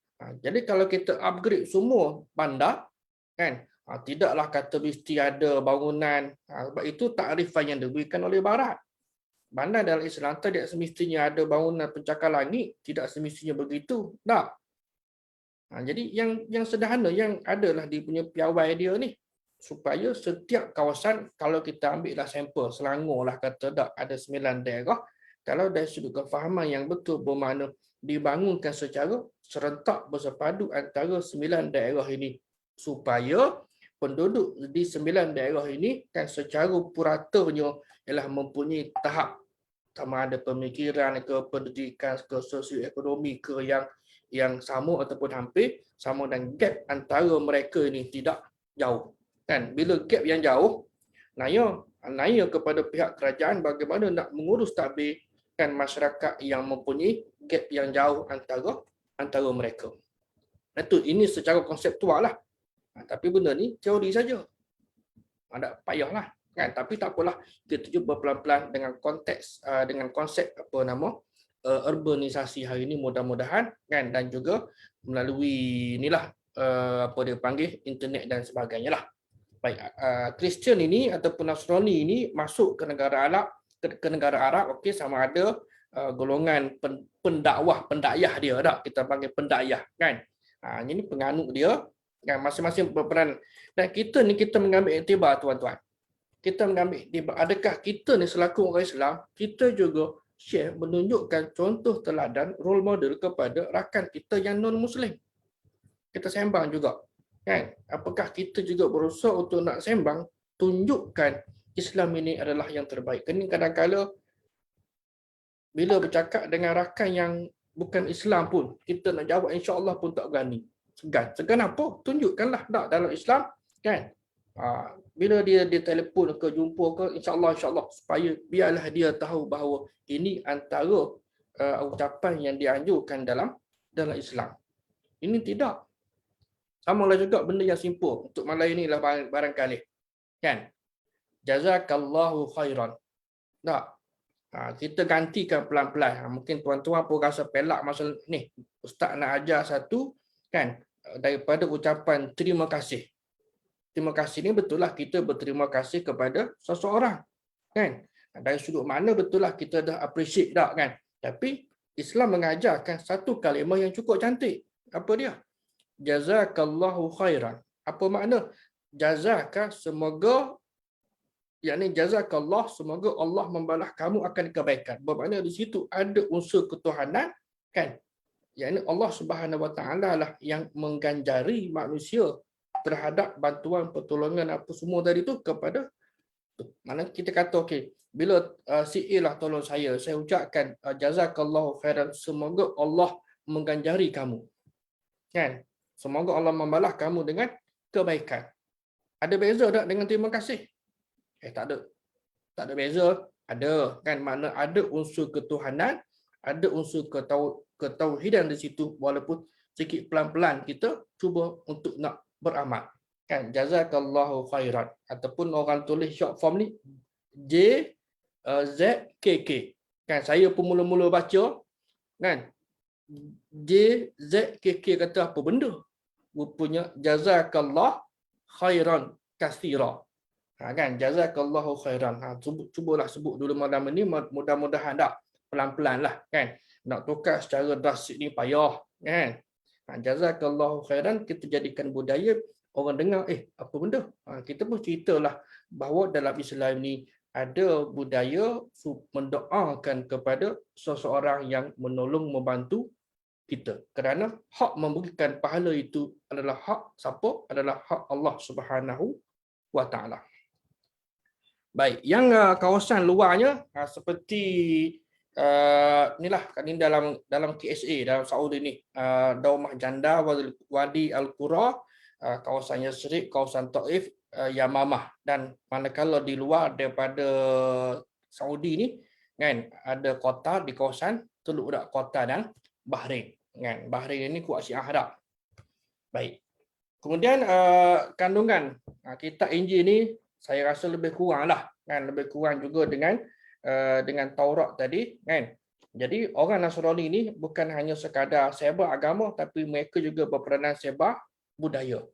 Jadi kalau kita upgrade semua bandar, kan, tidaklah kata mesti ada bangunan, sebab itu takrifan yang diberikan oleh Barat. Bandar dalam Islam tidak semestinya ada bangunan pencakar langit, tidak semestinya begitu. Tak. Jadi yang sederhana yang adalah dia punya piawai dia ni, supaya setiap kawasan, kalau kita ambillah sampel Selangor lah kata tak, ada 9 daerah, kalau dari sudut kefahaman yang betul, bermakna dibangunkan secara serentak bersepadu antara 9 daerah ini, supaya penduduk di 9 daerah ini kan secara puratanya ialah mempunyai tahap sama ada pemikiran ke pendidikan ke sosioekonomi ke yang sama ataupun hampir sama, dan gap antara mereka ini tidak jauh. Kan, bila gap yang jauh, naya kepada pihak kerajaan bagaimana nak mengurus tadbir kan masyarakat yang mempunyai gap yang jauh antara mereka. Itu ini secara konseptual lah. Tapi benda ni teori saja. Tak payahlah kan, tapi tak apalah, kita cuba pelan-pelan dengan konteks dengan konsep urbanisasi hari ini, mudah-mudahan kan, dan juga melalui inilah apa dia panggil internet dan sebagainya lah. Baik, Kristian ini ataupun Nasrani ini masuk ke negara Arab, okey, sama ada golongan pendakwah dia tak, kita panggil pendakwah kan. Ini penganut dia kan, masing-masing berperan, dan kita mengambil iktibar tuan-tuan. Kita mengambil iktibar, adakah kita ni selaku orang Islam, kita juga share, menunjukkan contoh teladan, role model kepada rakan kita yang non-Muslim. Kita sembang juga. Kan? Apakah kita juga berusaha untuk nak sembang, tunjukkan Islam ini adalah yang terbaik. Kerana kadang-kadang bila bercakap dengan rakan yang bukan Islam pun, kita nak jawab insya-Allah pun tak berani. Segan apa? Tunjukkanlah tak dalam Islam kan. Bila dia telefon ke jumpa ke, insya-Allah supaya biarlah dia tahu bahawa ini antara ucapan yang dianjurkan dalam Islam. Ini tidak. Samalah juga benda yang simple untuk malam inilah barangkali. Kan? Jazakallahu khairan. Tak. Kita gantikan pelan-pelan. Mungkin tuan-tuan pun rasa pelak masa ni. Ustaz nak ajar satu kan, daripada ucapan terima kasih. Terima kasih ni betul lah kita berterima kasih kepada seseorang. Kan? Dari sudut mana betul lah kita dah appreciate tak kan. Tapi Islam mengajarkan satu kalimah yang cukup cantik. Apa dia? Jazakallahu khairan. Apa makna? Jazaka, semoga, yakni jazakallah, semoga Allah membalas kamu akan kebaikan. Bermakna di situ ada unsur ketuhanan kan. Yakni Allah Subhanahu Wa Taala lah yang mengganjari manusia terhadap bantuan pertolongan apa semua tadi tu kepada Mana kita kata okey, bila si A lah tolong saya ucapkan jazakallahu khairan, semoga Allah mengganjari kamu. Kan? Semoga Allah membalas kamu dengan kebaikan. Ada beza tak dengan terima kasih? Tak ada. Tak ada beza. Ada kan, makna ada unsur ketuhanan, ada unsur ketauhidan di situ, walaupun sikit pelan-pelan kita cuba untuk nak beramal. Kan, jazakallahu khairan, ataupun orang tulis short form ni JZKK. Kan, saya pun mula-mula baca kan JZKK kata apa benda? Rupanya jazakallah khairan katsira. Kan, jazakallahu khairan. Cubalah sebut dulu malam ni, mudah-mudahan tak pelan-pelan lah kan. Nak tukar secara drastik ni payah kan. Jazakallahu khairan kita jadikan budaya, orang dengar apa benda. Kita pun ceritalah bahawa dalam Islam ni ada budaya mendoakan kepada seseorang yang menolong membantu kita. Kerana hak memberikan pahala itu adalah hak siapa? Adalah hak Allah Subhanahu wa taala. Baik, yang kawasan luarnya seperti inilah ini dalam KSA, dalam Saudi ni, Daumah Janda, Wadi Al-Qura, kawasan Yasrib, kawasan Taif, Yamamah, dan manakala di luar daripada Saudi ni kan ada kota di kawasan Teluk Udak Kota dan Bahrain kan. Bahrain ini kuat Syiah Arab. Baik. Kemudian kandungan kitab Injil ni saya rasa lebih kurang lah kan, lebih kurang juga dengan Taurat tadi kan. Jadi orang Nasrani ni bukan hanya sekadar sebar agama, tapi mereka juga berperanan sebar budaya.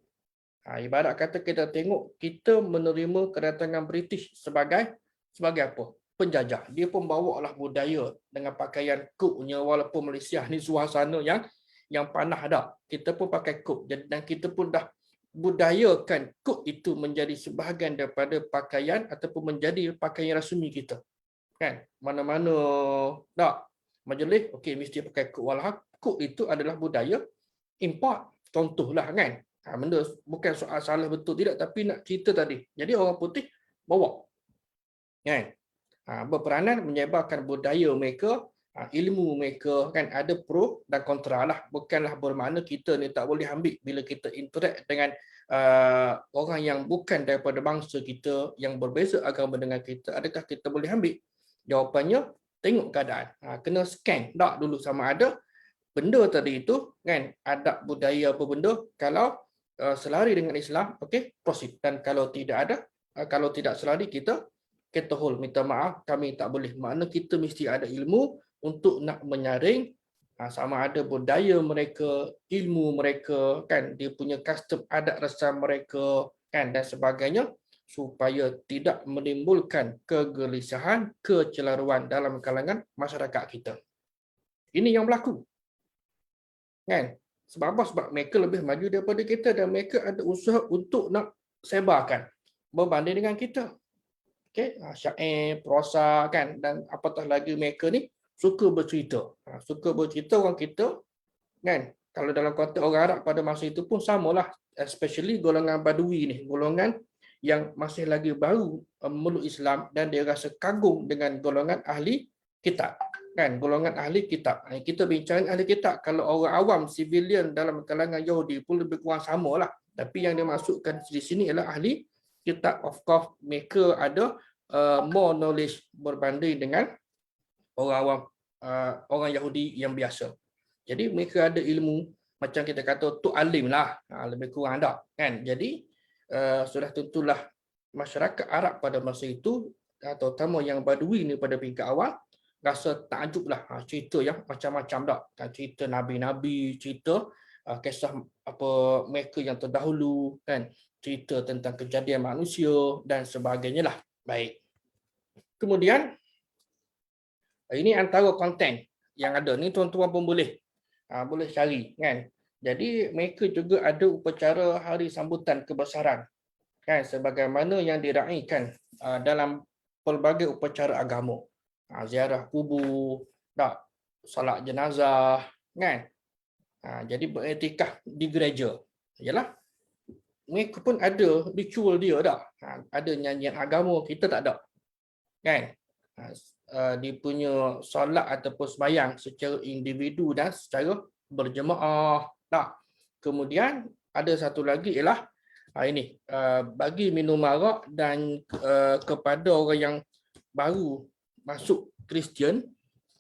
Ibarat kata kita tengok, kita menerima kedatangan British sebagai apa? Penjajah. Dia pun bawa lah budaya dengan pakaian kupnya, walaupun Malaysia ni suasana yang panah dah. Kita pun pakai kup, dan kita pun dah budayakan kod itu menjadi sebahagian daripada pakaian ataupun menjadi pakaian rasmi kita. Kan? Mana-mana tak majlis, okey mesti pakai kod, walau kod itu adalah budaya import. Contohlah kan. Benda bukan soal salah betul tidak, tapi nak cerita tadi. Jadi orang putih bawa. Kan? Berperanan menyebarkan budaya mereka, ilmu mereka kan, ada pro dan kontra lah. Bukanlah bermakna kita ni tak boleh ambil bila kita interact dengan orang yang bukan daripada bangsa kita, yang berbeza agama dengan kita. Adakah kita boleh ambil? Jawapannya tengok keadaan. Kena scan tak dulu sama ada benda tadi itu kan adab budaya apa benda. Kalau selari dengan Islam, okey, proceed. Dan kalau tidak ada, kalau tidak selari, kita hold, minta maaf, kami tak boleh. Makna kita mesti ada ilmu untuk nak menyaring sama ada budaya mereka, ilmu mereka kan, dia punya custom adat rasa mereka kan, dan sebagainya, supaya tidak menimbulkan kegelisahan, kecelaruan dalam kalangan masyarakat kita. Ini yang berlaku. Kan? Sebab apa? Sebab mereka lebih maju daripada kita dan mereka ada usaha untuk nak sebarkan berbanding dengan kita. Okay, syair, prosa kan, dan apatah lagi mereka ni suka bercerita. Suka bercerita orang kita kan. Kalau dalam konteks orang Arab pada masa itu pun samalah, especially golongan Badui ni, golongan yang masih lagi baru memeluk Islam dan dia rasa kagum dengan golongan ahli kitab. Kan, golongan ahli kitab. Kita bincang ahli kitab, kalau orang awam, civilian dalam kalangan Yahudi pun lebih kurang samalah. Tapi yang dimasukkan di sini ialah ahli kitab. Of course, mereka ada more knowledge berbanding dengan orang awam, orang Yahudi yang biasa. Jadi mereka ada ilmu, macam kita kata tu alim lah, lebih kurang tak kan. Jadi sudah tentulah masyarakat Arab pada masa itu, terutama yang Badui ni pada peringkat awal, rasa takjub lah, cerita yang macam-macam tak, cerita nabi-nabi, cerita kisah apa mereka yang terdahulu kan, cerita tentang kejadian manusia dan sebagainya lah. Baik. Kemudian ini antara konten yang ada ni, tuan-tuan pun boleh cari kan. Jadi mereka juga ada upacara hari sambutan kebesaran kan, sebagaimana yang diraikan dalam pelbagai upacara agama. Ziarah kubur, tak, solat jenazah kan. Jadi beriktikaf di gereja. Yalah. mereka pun ada ritual dia dah. Ada nyanyian agama, kita tak ada. Kan? Dia punya solat ataupun sembahyang secara individu dan secara berjemaah. Tak. Kemudian ada satu lagi ialah ini bagi minum arak dan kepada orang yang baru masuk Kristian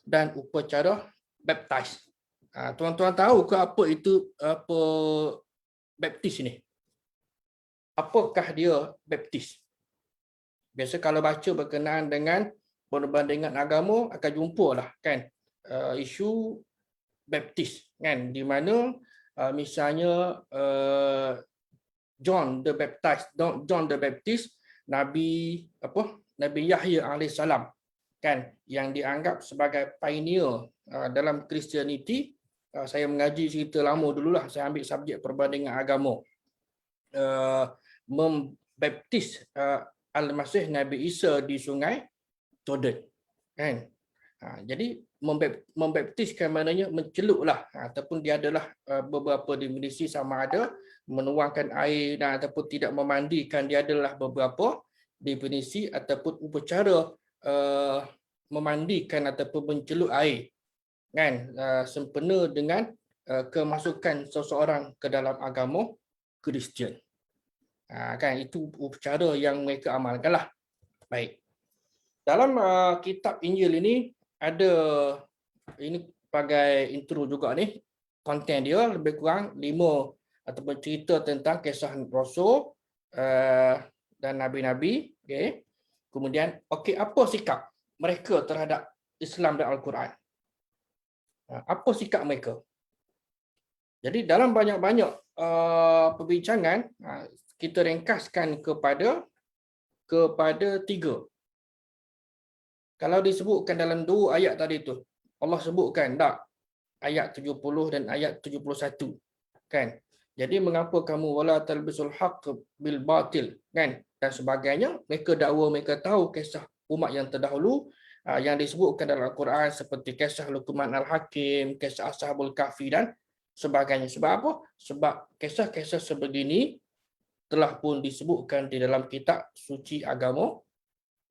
dan upacara baptize. Tuan-tuan tahu ke apa itu baptis ini? Apakah dia baptis? Biasa kalau baca berkenaan dengan perbandingan agama akan jumpalah kan isu baptis kan, di mana misalnya John the Baptist, Nabi Yahya alaihissalam kan, yang dianggap sebagai pioneer dalam Christianity. Saya mengaji cerita lama dululah, saya ambil subjek perbandingan agama. Membaptis Al-Masih Nabi Isa di Sungai Jordan kan. Jadi membaptiskan maknanya menceluplah, ataupun dia adalah beberapa definisi sama ada menuangkan air dan ataupun tidak memandikan, dia adalah beberapa definisi ataupun upacara memandikan ataupun mencelup air kan, sempena dengan kemasukan seseorang ke dalam agama Kristian. Kan itu upacara yang mereka amalkanlah. Baik. Dalam kitab Injil ini ada, ini sebagai intro juga ni, konten dia lebih kurang 5 ataupun cerita tentang kisah Rasul dan Nabi-Nabi. Okay. Kemudian, apa sikap mereka terhadap Islam dan Al-Quran? Apa sikap mereka? Jadi dalam banyak-banyak perbincangan, kita ringkaskan kepada 3. Kalau disebutkan dalam 2 ayat tadi tu, Allah sebutkan tak ayat 70 dan ayat 71 kan. Jadi mengapa kamu wala talbisul haqq bil batil kan, dan sebagainya. Mereka dakwa mereka tahu kisah umat yang terdahulu yang disebutkan dalam Al-Quran, seperti kisah Luqman Al-Hakim, kisah Ashabul Kahfi dan sebagainya. Sebab apa? Sebab kisah-kisah sebegini telah pun disebutkan di dalam kitab suci agama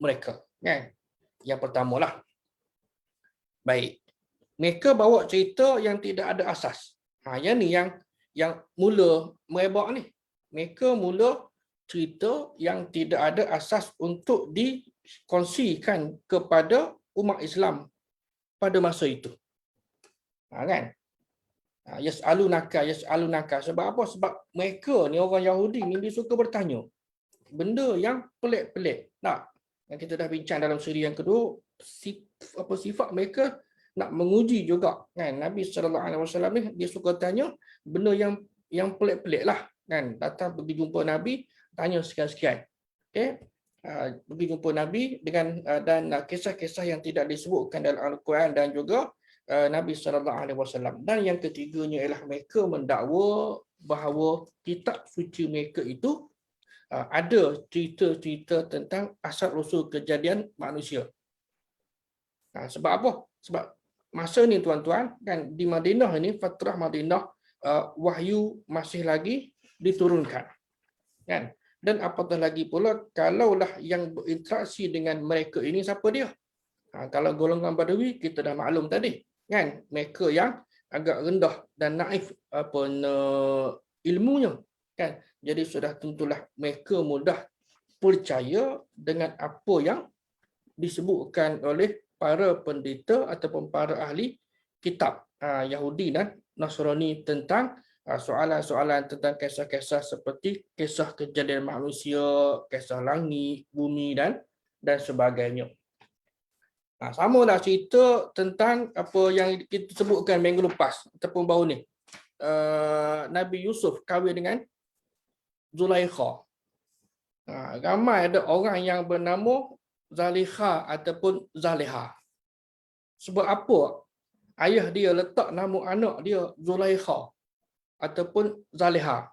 mereka kan. Yang pertamalah. Baik. Mereka bawa cerita yang tidak ada asas. Yang ni yang mula merebak ni. Mereka mula cerita yang tidak ada asas untuk dikongsikan kepada umat Islam pada masa itu. Kan? Yas'alunaka. Sebab apa? Sebab mereka ni, orang Yahudi ni, dia suka bertanya benda yang pelik-pelik. Yang kita dah bincang dalam siri yang kedua, sifat mereka nak menguji juga kan. Nabi SAW ni dia suka tanya benda yang pelik-pelik lah kan. Datang pergi jumpa Nabi, tanya sekian-sekian. Okey. Pergi jumpa Nabi dengan dan kisah-kisah yang tidak disebutkan dalam Al-Quran dan juga Nabi SAW. Dan yang ketiganya ialah mereka mendakwa bahawa kitab suci mereka itu ada cerita-cerita tentang asal-usul kejadian manusia. Sebab apa? Sebab masa ni tuan-tuan kan, di Madinah ini, fatrah Madinah, wahyu masih lagi diturunkan. Kan? Dan apatah lagi pula kalaulah yang berinteraksi dengan mereka ini siapa dia? Kalau golongan Badawi kita dah maklum tadi, kan? Mereka yang agak rendah dan naif ilmunya, kan? Jadi sudah tentulah mereka mudah percaya dengan apa yang disebutkan oleh para pendeta ataupun para ahli kitab Yahudi dan Nasrani tentang soalan-soalan tentang kisah-kisah seperti kisah kejadian manusia, kisah langit, bumi dan sebagainya. Sama lah cerita tentang apa yang kita sebutkan minggu lepas ataupun baru ni. Nabi Yusuf kahwin dengan Zulaikha. Ramai ada orang yang bernama Zalikha ataupun Zaliha. Sebab apa ayah dia letak nama anak dia Zulaikha ataupun Zaliha?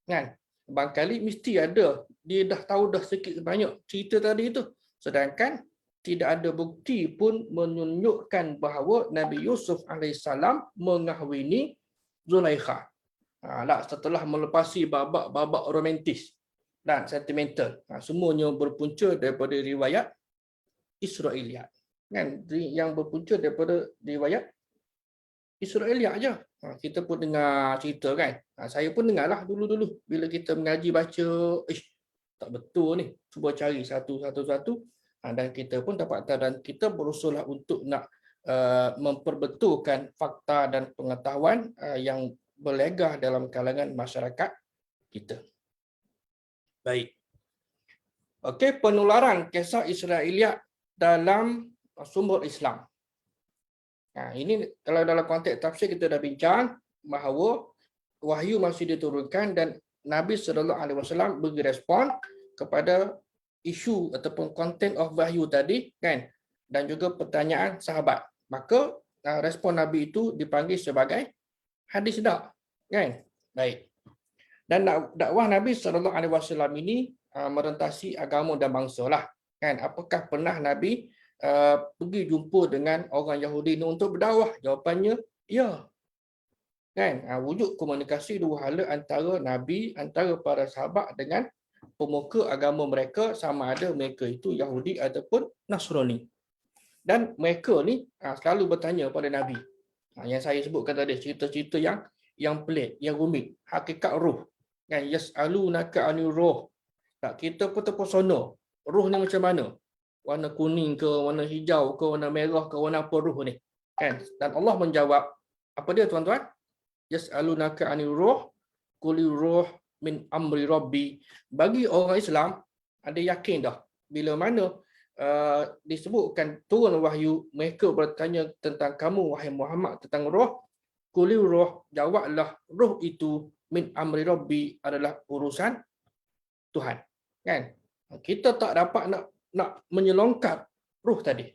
Kan? Barangkali mesti ada, dia dah tahu dah sikit banyak cerita tadi itu. Sedangkan tidak ada bukti pun menunjukkan bahawa Nabi Yusuf AS mengahwini Zulaikha. Setelah melepasi babak-babak romantis dan sentimental. Semuanya berpunca daripada riwayat Israiliyat. Kan? Yang berpunca daripada riwayat Israiliyat aja. Kita pun dengar cerita kan. Saya pun dengarlah dulu-dulu bila kita mengaji baca, tak betul ni. Cuba cari satu-satu. Dan kita pun dapat tahu dan kita berusaha untuk nak memperbetulkan fakta dan pengetahuan yang berlegah dalam kalangan masyarakat kita. Baik. Okey, penularan kisah Israiliyat dalam sumber Islam. Ini kalau dalam konteks tafsir kita dah bincang bahawa wahyu masih diturunkan dan Nabi SAW beri respon kepada isu ataupun content of wahyu tadi kan, dan juga pertanyaan sahabat. Maka respon Nabi itu dipanggil sebagai hadis dak, kan? Baik. Dan dakwah Nabi SAW ini merentasi agama dan bangsa lah, kan? Apakah pernah Nabi pergi jumpa dengan orang Yahudi ini untuk berdakwah? Jawapannya ya, kan? Wujud komunikasi dua hala antara Nabi, antara para sahabat dengan pemuka agama mereka, sama ada mereka itu Yahudi ataupun Nasrani. Dan mereka ni selalu bertanya pada Nabi. Yang saya sebutkan tadi, cerita-cerita yang pelik, yang rumit, hakikat roh. Kan, yas'alunaka 'anil roh. Tak, kita pun terpesona. Roh ni macam mana? Warna kuning ke, warna hijau ke, warna merah ke, warna apa roh ni? Kan? Dan Allah menjawab, apa dia tuan-tuan? Yas'alunaka 'anil roh, qulir roh min amri rabbi. Bagi orang Islam, ada yakin dah bila mana disebutkan turun wahyu, mereka bertanya tentang kamu wahai Muhammad tentang roh, qulir roh, jawablah roh itu min amri rabbi, adalah urusan Tuhan. Kan? Kita tak dapat nak menyelongkat roh tadi.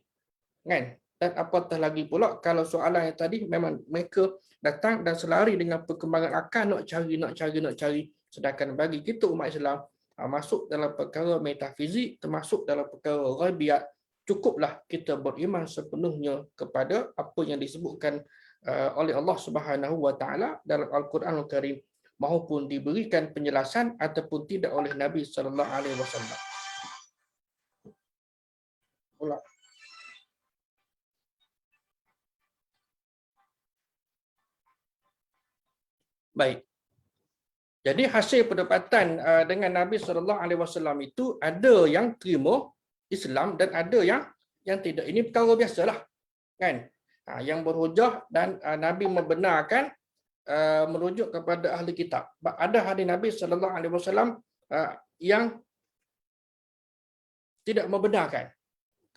Kan? Dan apatah lagi pula kalau soalan yang tadi memang mereka datang dan selari dengan perkembangan akal, nak cari. Sedangkan bagi kita umat Islam, masuk dalam perkara metafizik, termasuk dalam perkara ghaibiyat, cukuplah kita beriman sepenuhnya kepada apa yang disebutkan oleh Allah Subhanahu wa taala dalam Al-Quranul Karim, maupun diberikan penjelasan ataupun tidak oleh Nabi sallallahu alaihi wasallam. Baik. Jadi hasil perdebatan dengan Nabi SAW itu ada yang terima Islam dan ada yang tidak. Ini perkara biasalah, kan? Yang berhujah dan Nabi membenarkan merujuk kepada ahli kitab. Ada hadis Nabi SAW yang tidak membenarkan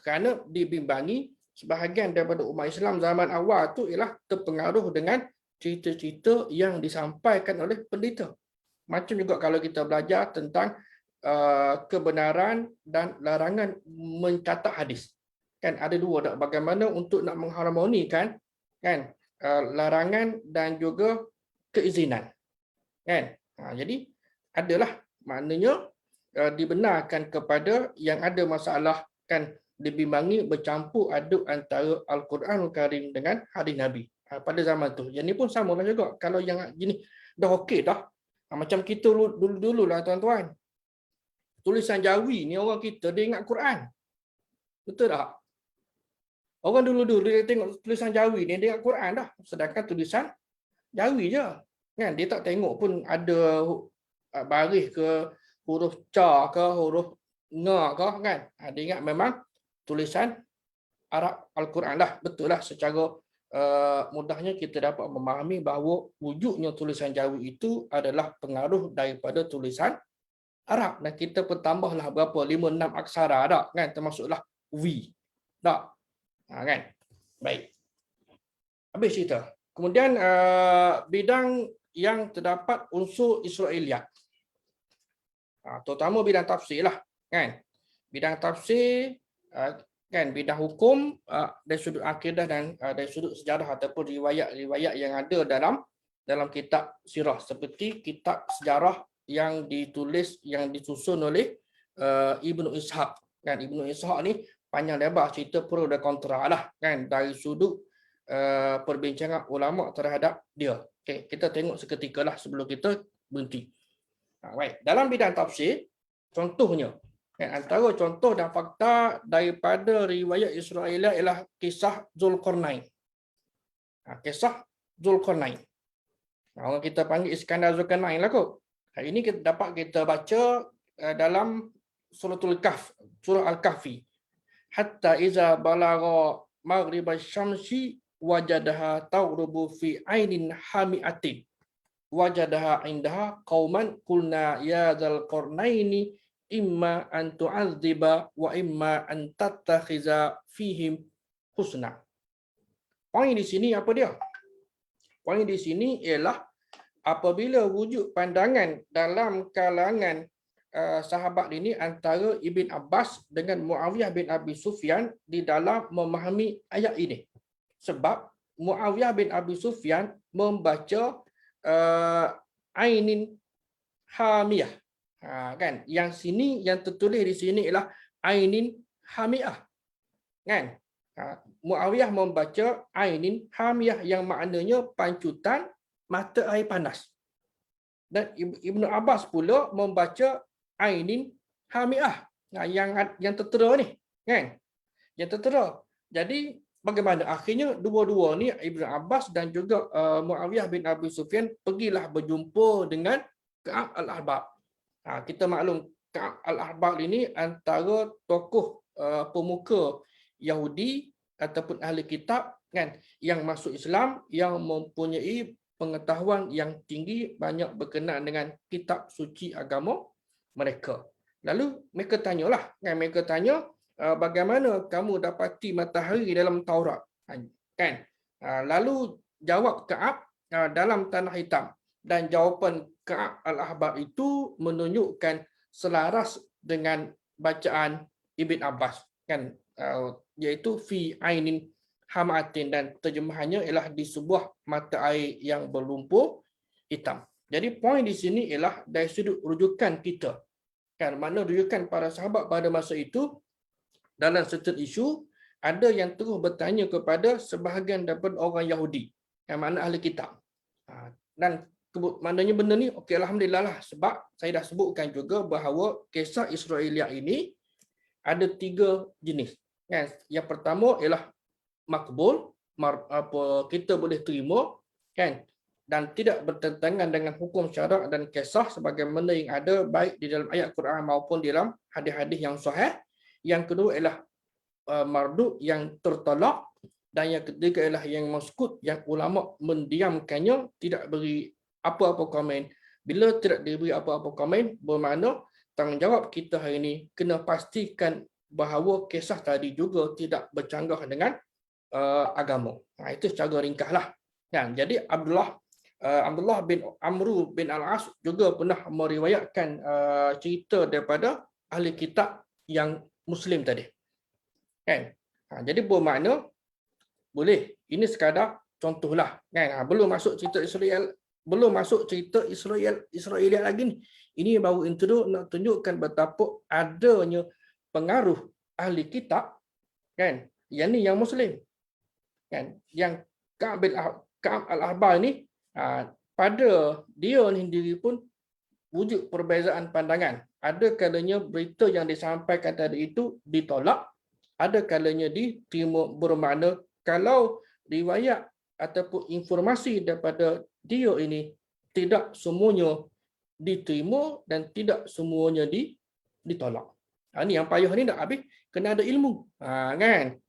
kerana dibimbangi sebahagian daripada umat Islam zaman awal itu ialah terpengaruh dengan cerita-cerita yang disampaikan oleh pendeta. Macam juga kalau kita belajar tentang kebenaran dan larangan mencatat hadis. Kan ada dua tak, bagaimana untuk nak mengharmonikan kan larangan dan juga keizinan. Kan? Jadi adalah maknanya dibenarkan kepada yang ada masalah kan dibimbangi bercampur aduk antara Al-Quranul Karim dengan hadis Nabi pada zaman tu. Yang ni pun sama lah juga. Kalau yang gini dah okey dah. Macam kita dulu lah tuan-tuan. Tulisan Jawi ni orang kita dia ingat Quran. Betul tak? Orang dulu dia tengok tulisan Jawi ni dia ingat Quran dah. Sedangkan tulisan Jawi je. Kan? Dia tak tengok pun ada baris ke, huruf ca ke, huruf nga ke kan. Dia ingat memang tulisan Arab Al-Quran lah. Betul lah, secara mudahnya kita dapat memahami bahawa wujudnya tulisan Jawi itu adalah pengaruh daripada tulisan Arab. Dan kita pun tambahlah berapa, 5-6 aksara tak kan, termasuklah V tak kan. Baik, habis cerita. Kemudian bidang yang terdapat unsur Israiliyat, terutama bidang tafsir lah kan. Bidang tafsir kan, bidang hukum dari sudut akidah dan dari sudut sejarah ataupun riwayat-riwayat yang ada dalam kitab sirah, seperti kitab sejarah yang disusun oleh Ibnu Ishaq. Kan, Ibnu Ishaq ni panjang lebar cerita pro dan kontra lah kan, dari sudut perbincangan ulama terhadap dia. Okey, kita tengok seketika lah sebelum kita berhenti. Baik, dalam bidang tafsir, contohnya, antara contoh dan fakta daripada riwayat Israiliyah ialah kisah Zulkarnain. Kisah Zulkarnain. Orang kita panggil Iskandar Zulkarnain lah kot. Hari ini kita dapat kita baca dalam suratul Kahf, surah Al-Kahfi. Hatta iza balagha maghrib asy-syamsi wajadaha taghrubu fi ainin hami'atin. Wajadaha indaha qauman qulna ya dzal qarnaini imma an tu'adziba wa imma an tattakhiza fihim husna. Poin di sini apa dia? Poin di sini ialah apabila wujud pandangan dalam kalangan sahabat ini antara Ibn Abbas dengan Muawiyah bin Abi Sufyan di dalam memahami ayat ini. Sebab Muawiyah bin Abi Sufyan membaca ainin hamiyah. Kan? Yang sini yang tertulis di sini ialah ainin hamiyah. Kan? Muawiyah membaca ainin hamiyah yang maknanya pancutan mata air panas. Dan Ibnu Abbas pula membaca ainin hamiah yang tertera ni, kan? Yang tertera. Jadi bagaimana akhirnya dua-dua ni Ibnu Abbas dan juga Muawiyah bin Abi Sufyan pergilah berjumpa dengan Ka'ab al-Ahbar. Kita maklum Ka'ab al-Ahbar ini antara tokoh pemuka Yahudi ataupun ahli kitab, kan, yang masuk Islam, yang mempunyai pengetahuan yang tinggi, banyak berkenaan dengan kitab suci agama mereka. Lalu mereka tanyalah, kan, mereka tanya bagaimana kamu dapati matahari dalam Taurat, kan? Lalu jawab Ka'ab dalam tanah hitam, dan jawapan Ka'ab al-Ahbar itu menunjukkan selaras dengan bacaan Ibn Abbas, kan, iaitu fi ainin hamatin, dan terjemahannya ialah di sebuah mata air yang berlumpur hitam. Jadi poin di sini ialah dari sudut rujukan kita, kan, mana rujukan para sahabat pada masa itu dalam certain isu, ada yang terus bertanya kepada sebahagian daripada orang Yahudi, yang mana ahli kitab. Dan maknanya benda ni, okey, alhamdulillah lah, sebab saya dah sebutkan juga bahawa kisah Israiliyah ini ada 3 jenis. Kan? Yang pertama ialah makbul, kita boleh terima, kan, dan tidak bertentangan dengan hukum syarak dan kisah sebagaimana yang ada baik di dalam ayat Quran maupun di dalam hadis-hadis yang sahih. Yang kedua ialah mardud, yang tertolak, dan yang ketiga ialah yang maskut, yang ulama mendiamkannya, tidak beri apa-apa komen. Bila tidak diberi apa-apa komen, bermakna tanggungjawab kita hari ini kena pastikan bahawa kisah tadi juga tidak bercanggah dengan agama. Itu secara ringkaslah. Kan? Jadi Abdullah bin Amru bin Al-As juga pernah meriwayatkan cerita daripada ahli kitab yang Muslim tadi. Kan? Jadi bermakna boleh. Ini sekadar contohlah. Kan? Belum masuk cerita Israel lagi ni. Ini baru intro nak tunjukkan betapa adanya pengaruh ahli kitab, kan, yang ni yang Muslim, kan, yang Ka'ab al-Ahbar ni, pada dia sendiri pun wujud perbezaan pandangan. Ada kalanya berita yang disampaikan tadi itu ditolak, ada kalanya diterima, bermakna kalau riwayat ataupun informasi daripada dia ini tidak semuanya diterima dan tidak semuanya ditolak. Ini yang payah ni nak habis, kena ada ilmu. Kan?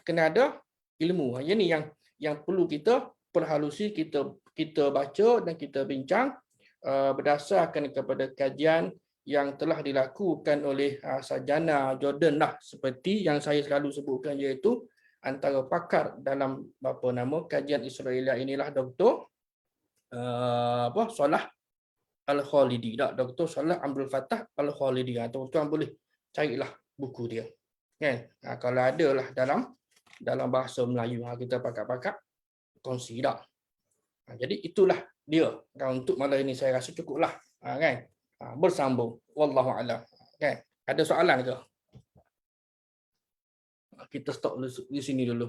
Kena ada ilmu. Ini yang perlu kita perhalusi, kita baca dan kita bincang berdasarkan kepada kajian yang telah dilakukan oleh sarjana Jordan lah, seperti yang saya selalu sebutkan, iaitu antara pakar dalam kajian Israiliyah inilah Dr. Salah Al-Khalidi, Dr. Salah Abdul Fattah Al-Khalidi. Tuan-tuan boleh carilah buku dia. Kan? Kalau ada lah dalam bahasa Melayu, kita pakak-pakak kongsi dah. Jadi itulah dia. Untuk malam ini saya rasa cukuplah. Kan? Bersambung. Wallahu a'lam. Kan? Ada soalan ke? Kita stop di sini dulu.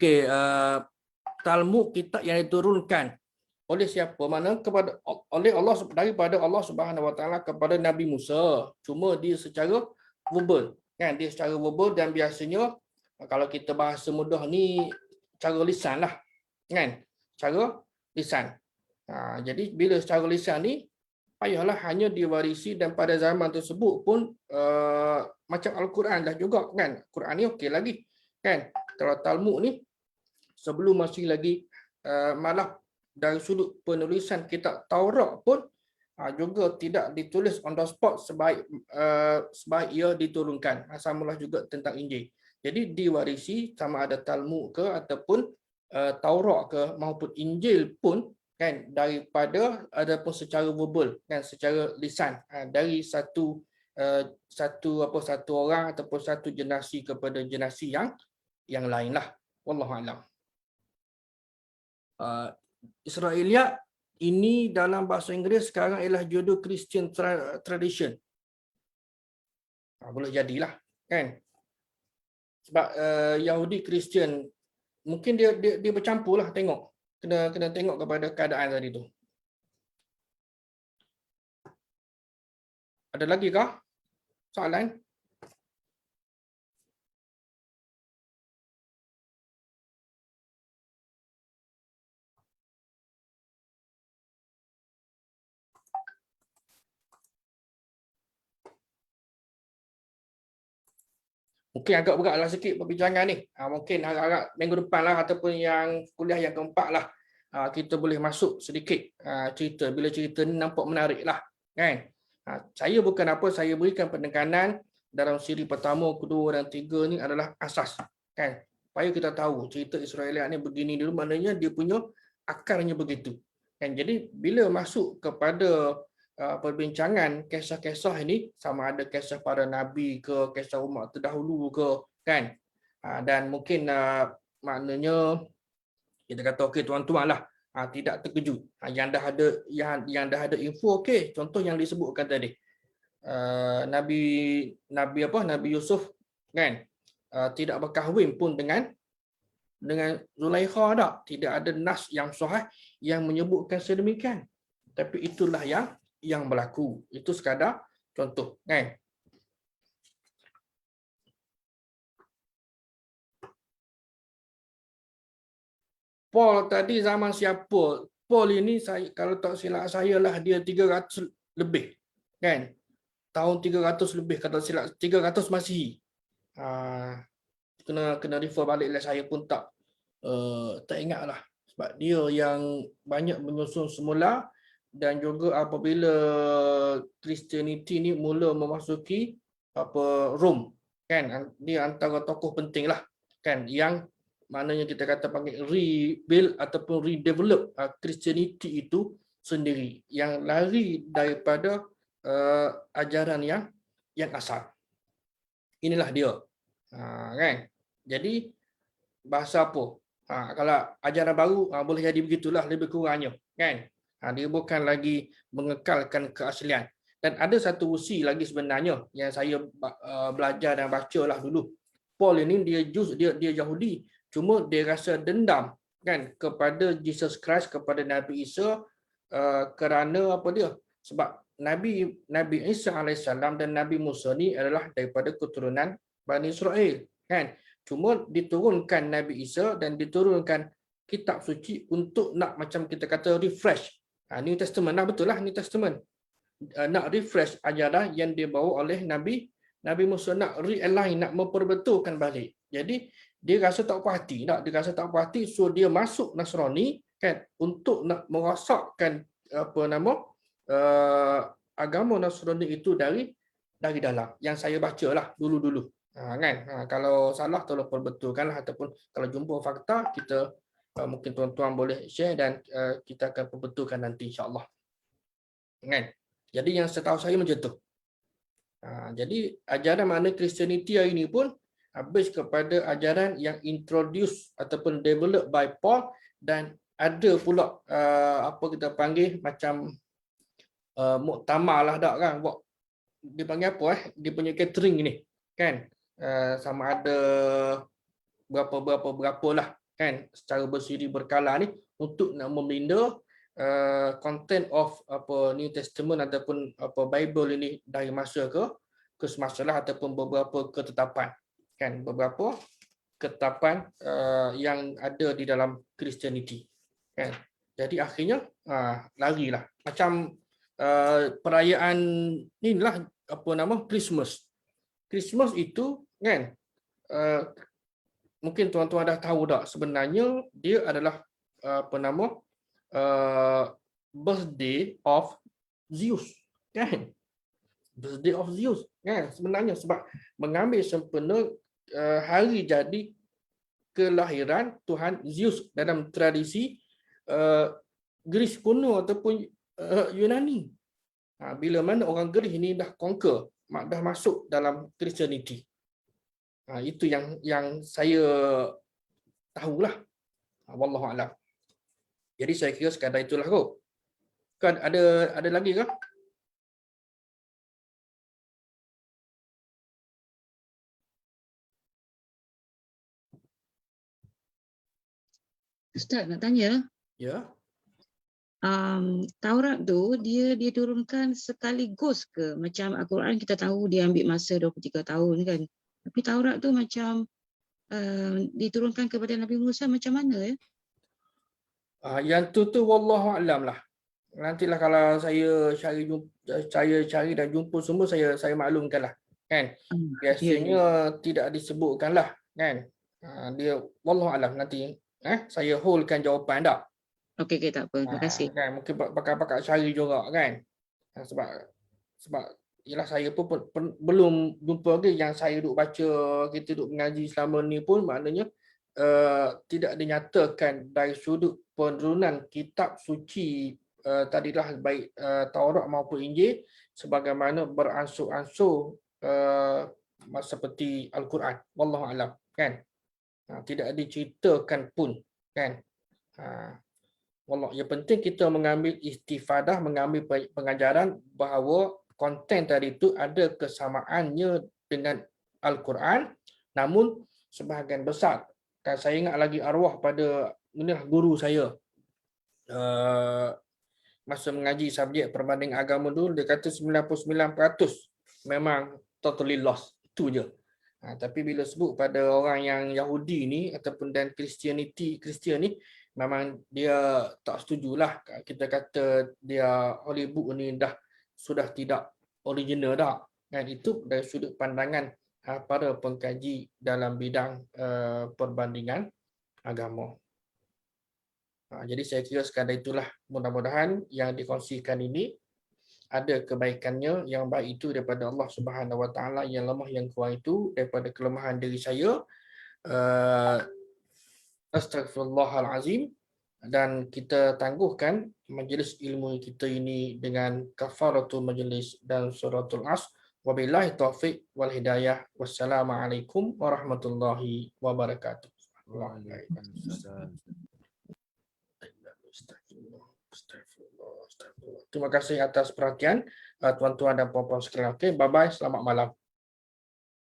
Okey, Talmud kitab yang diturunkan oleh siapa? Mana kepada oleh Allah, daripada Allah Subhanahu Wa Taala kepada Nabi Musa. Cuma dia secara verbal, kan? Dia secara verbal dan biasanya kalau kita bahasa mudah ni cara lisan lah, kan? Cara lisan. Jadi bila secara lisan ni payahlah hanya diwarisi, dan pada zaman tersebut pun macam Al-Quran dah juga, kan? Quran ni okey lagi, kan? Kalau Talmud ni sebelum masih lagi malah dari sudut penulisan kitab Taurat pun juga tidak ditulis on the spot sebaik ia diturunkan. Samalah juga tentang Injil. Jadi diwarisi sama ada Talmud ke ataupun Taurat ke maupun Injil pun, kan, daripada adapun secara verbal, kan, secara lisan, dari satu orang ataupun satu generasi kepada generasi yang lain lah. Wallahu a'lam. Israeliat ini dalam bahasa Inggeris sekarang ialah Judeo-Christian tradition. Boleh jadilah, kan? Sebab Yahudi Kristian mungkin dia bercampur lah, tengok. Kena tengok kepada keadaan tadi tu. Ada lagi kah soalan? Mungkin agak beratlah sikit perbincangan ni. Mungkin harap minggu depan lah ataupun yang kuliah yang keempat lah, kita boleh masuk sedikit cerita. Bila cerita ni nampak menarik lah, kan? Saya bukan apa, saya berikan penekanan dalam siri pertama, kedua dan tiga ni adalah asas, kan? Supaya kita tahu cerita Israeliat ni begini dulu, maknanya dia punya akarnya begitu, kan? Jadi bila masuk kepada perbincangan kisah-kisah ini, sama ada kisah para nabi ke, kisah umat terdahulu ke, kan, dan mungkin maknanya kita kata okey tuan-tuan lah, tidak terkejut, yang dah ada info. Okey, contoh yang disebutkan tadi, Nabi Yusuf, kan, tidak berkahwin pun dengan Zulaikha, tidak ada nas yang sahih yang menyebutkan sedemikian, tapi itulah yang berlaku. Itu sekadar contoh, kan? Paul tadi zaman siapa? Paul ini, saya kalau tak silap saya lah, dia 300 lebih, kan? Tahun 300 lebih, kata silap 300 Masihi. Kena refer balik lah, saya pun tak ingat lah. Sebab dia yang banyak menyusun semula, dan juga apabila Christianity ni mula memasuki Rom, kan, dia antara tokoh penting lah, kan, yang maknanya kita kata panggil rebuild ataupun redevelop Christianity itu sendiri, yang lari daripada ajaran yang asal. Inilah dia, kan. Jadi bahasa apa? Kalau ajaran baru boleh jadi begitulah lebih kurangnya, kan. Dia bukan lagi mengekalkan keaslian. Dan ada satu usi lagi sebenarnya yang saya belajar dan baca lah dulu. Paul ini dia Yahudi, cuma dia rasa dendam, kan, kepada Jesus Christ, kepada Nabi Isa, kerana apa dia? Sebab Nabi Isa alaihissalam dan Nabi Musa ni adalah daripada keturunan Bani Israel, kan. Cuma diturunkan Nabi Isa dan diturunkan kitab suci untuk nak macam kita kata refresh. New Testament lah, betul lah, New Testament. Nak refresh ajaran yang dibawa oleh Nabi Musa, nak realign, nak memperbetulkan balik. Jadi dia rasa tak puas hati, so dia masuk Nasrani, kan, untuk nak merosakkan agama Nasrani itu dari dalam. Yang saya bacalah dulu-dulu. Kan, kalau salah tolong perbetulkanlah, ataupun kalau jumpa fakta kita mungkin tuan-tuan boleh share dan kita akan perbetulkan nanti insya-Allah. Kan? Jadi yang setahu saya macam tu. Jadi ajaran mana Christianity hari ini pun habis kepada ajaran yang introduce ataupun develop by Paul, dan ada pula apa kita panggil macam muktamar lah dak kan, buat dia panggil apa dia punya catering ni, kan, sama ada berapa lah, kan, secara bersiri berkala ni untuk nak meminda content of New Testament ataupun Bible ini dari masa ke semasa lah, ataupun beberapa ketetapan, kan, beberapa ketetapan yang ada di dalam Christianity, kan. Jadi akhirnya larilah macam perayaan inilah Christmas. Christmas itu, kan, mungkin tuan-tuan dah tahu tak, sebenarnya dia adalah birthday of Zeus, kan? Birthday of Zeus, kan? Sebenarnya sebab mengambil sempena hari jadi kelahiran Tuhan Zeus dalam tradisi Greece kuno ataupun Yunani. Bila mana orang Greece ini dah conquer, dah masuk dalam Christianity. Itu yang saya tahulah. Wallahu a'lam. Jadi saya kira sekadar itulah kot. Kan ada lagi ke? Ustaz nak tanya. Ya. Taurat tu dia turunkan sekaligus ke? Macam Al-Quran kita tahu dia ambil masa 23 tahun kan. Tapi Taurat tu macam diturunkan kepada Nabi Musa macam mana ya? Yang tu wallahu a'lam lah. Nantilah kalau saya cari dan jumpa semua, saya maklumkan lah, kan. Biasanya tidak disebutkan lah, kan. Dia wallahu a'lam, nanti saya holdkan jawapan tak. Okey, tak apa. Terima kasih. Kan, mungkin pakar-pakar cari juga, kan. Sebab ialah saya pun belum jumpa lagi yang saya duk baca, kita duk mengaji selama ni pun, maknanya tidak dinyatakan dari sudut penurunan kitab suci tadilah baik Taurat maupun Injil sebagaimana beransur-ansur seperti Al-Quran, wallahu a'lam, kan. Tidak diceritakan pun, kan. Wallah, yang penting kita mengambil istifadah, mengambil pengajaran bahawa konten tadi itu ada kesamaannya dengan Al-Quran, namun sebahagian besar, kan saya ingat lagi arwah pada guru saya masa mengaji subjek perbanding agama dulu, dia kata 99% memang totally lost, itu je. Tapi bila sebut pada orang yang Yahudi ni ataupun dan Kristian ni, memang dia tak setujulah. Kita kata dia Holy Book ni sudah tidak original dah, kan. Itu dari sudut pandangan para pengkaji dalam bidang perbandingan agama. Jadi saya kira sekadar itulah, mudah-mudahan yang dikongsikan ini ada kebaikannya. Yang baik itu daripada Allah Subhanahu Wa Taala, yang lemah yang kurang itu daripada kelemahan diri saya. Astaghfirullahalazim. Dan kita tangguhkan majlis ilmu kita ini dengan kafaratul majlis dan suratul As. Wabillahi taufiq wal hidayah. Wassalamualaikum warahmatullahi wabarakatuh. Terima kasih atas perhatian tuan-tuan dan puan-puan sekalian. Okey, bye-bye. Selamat malam.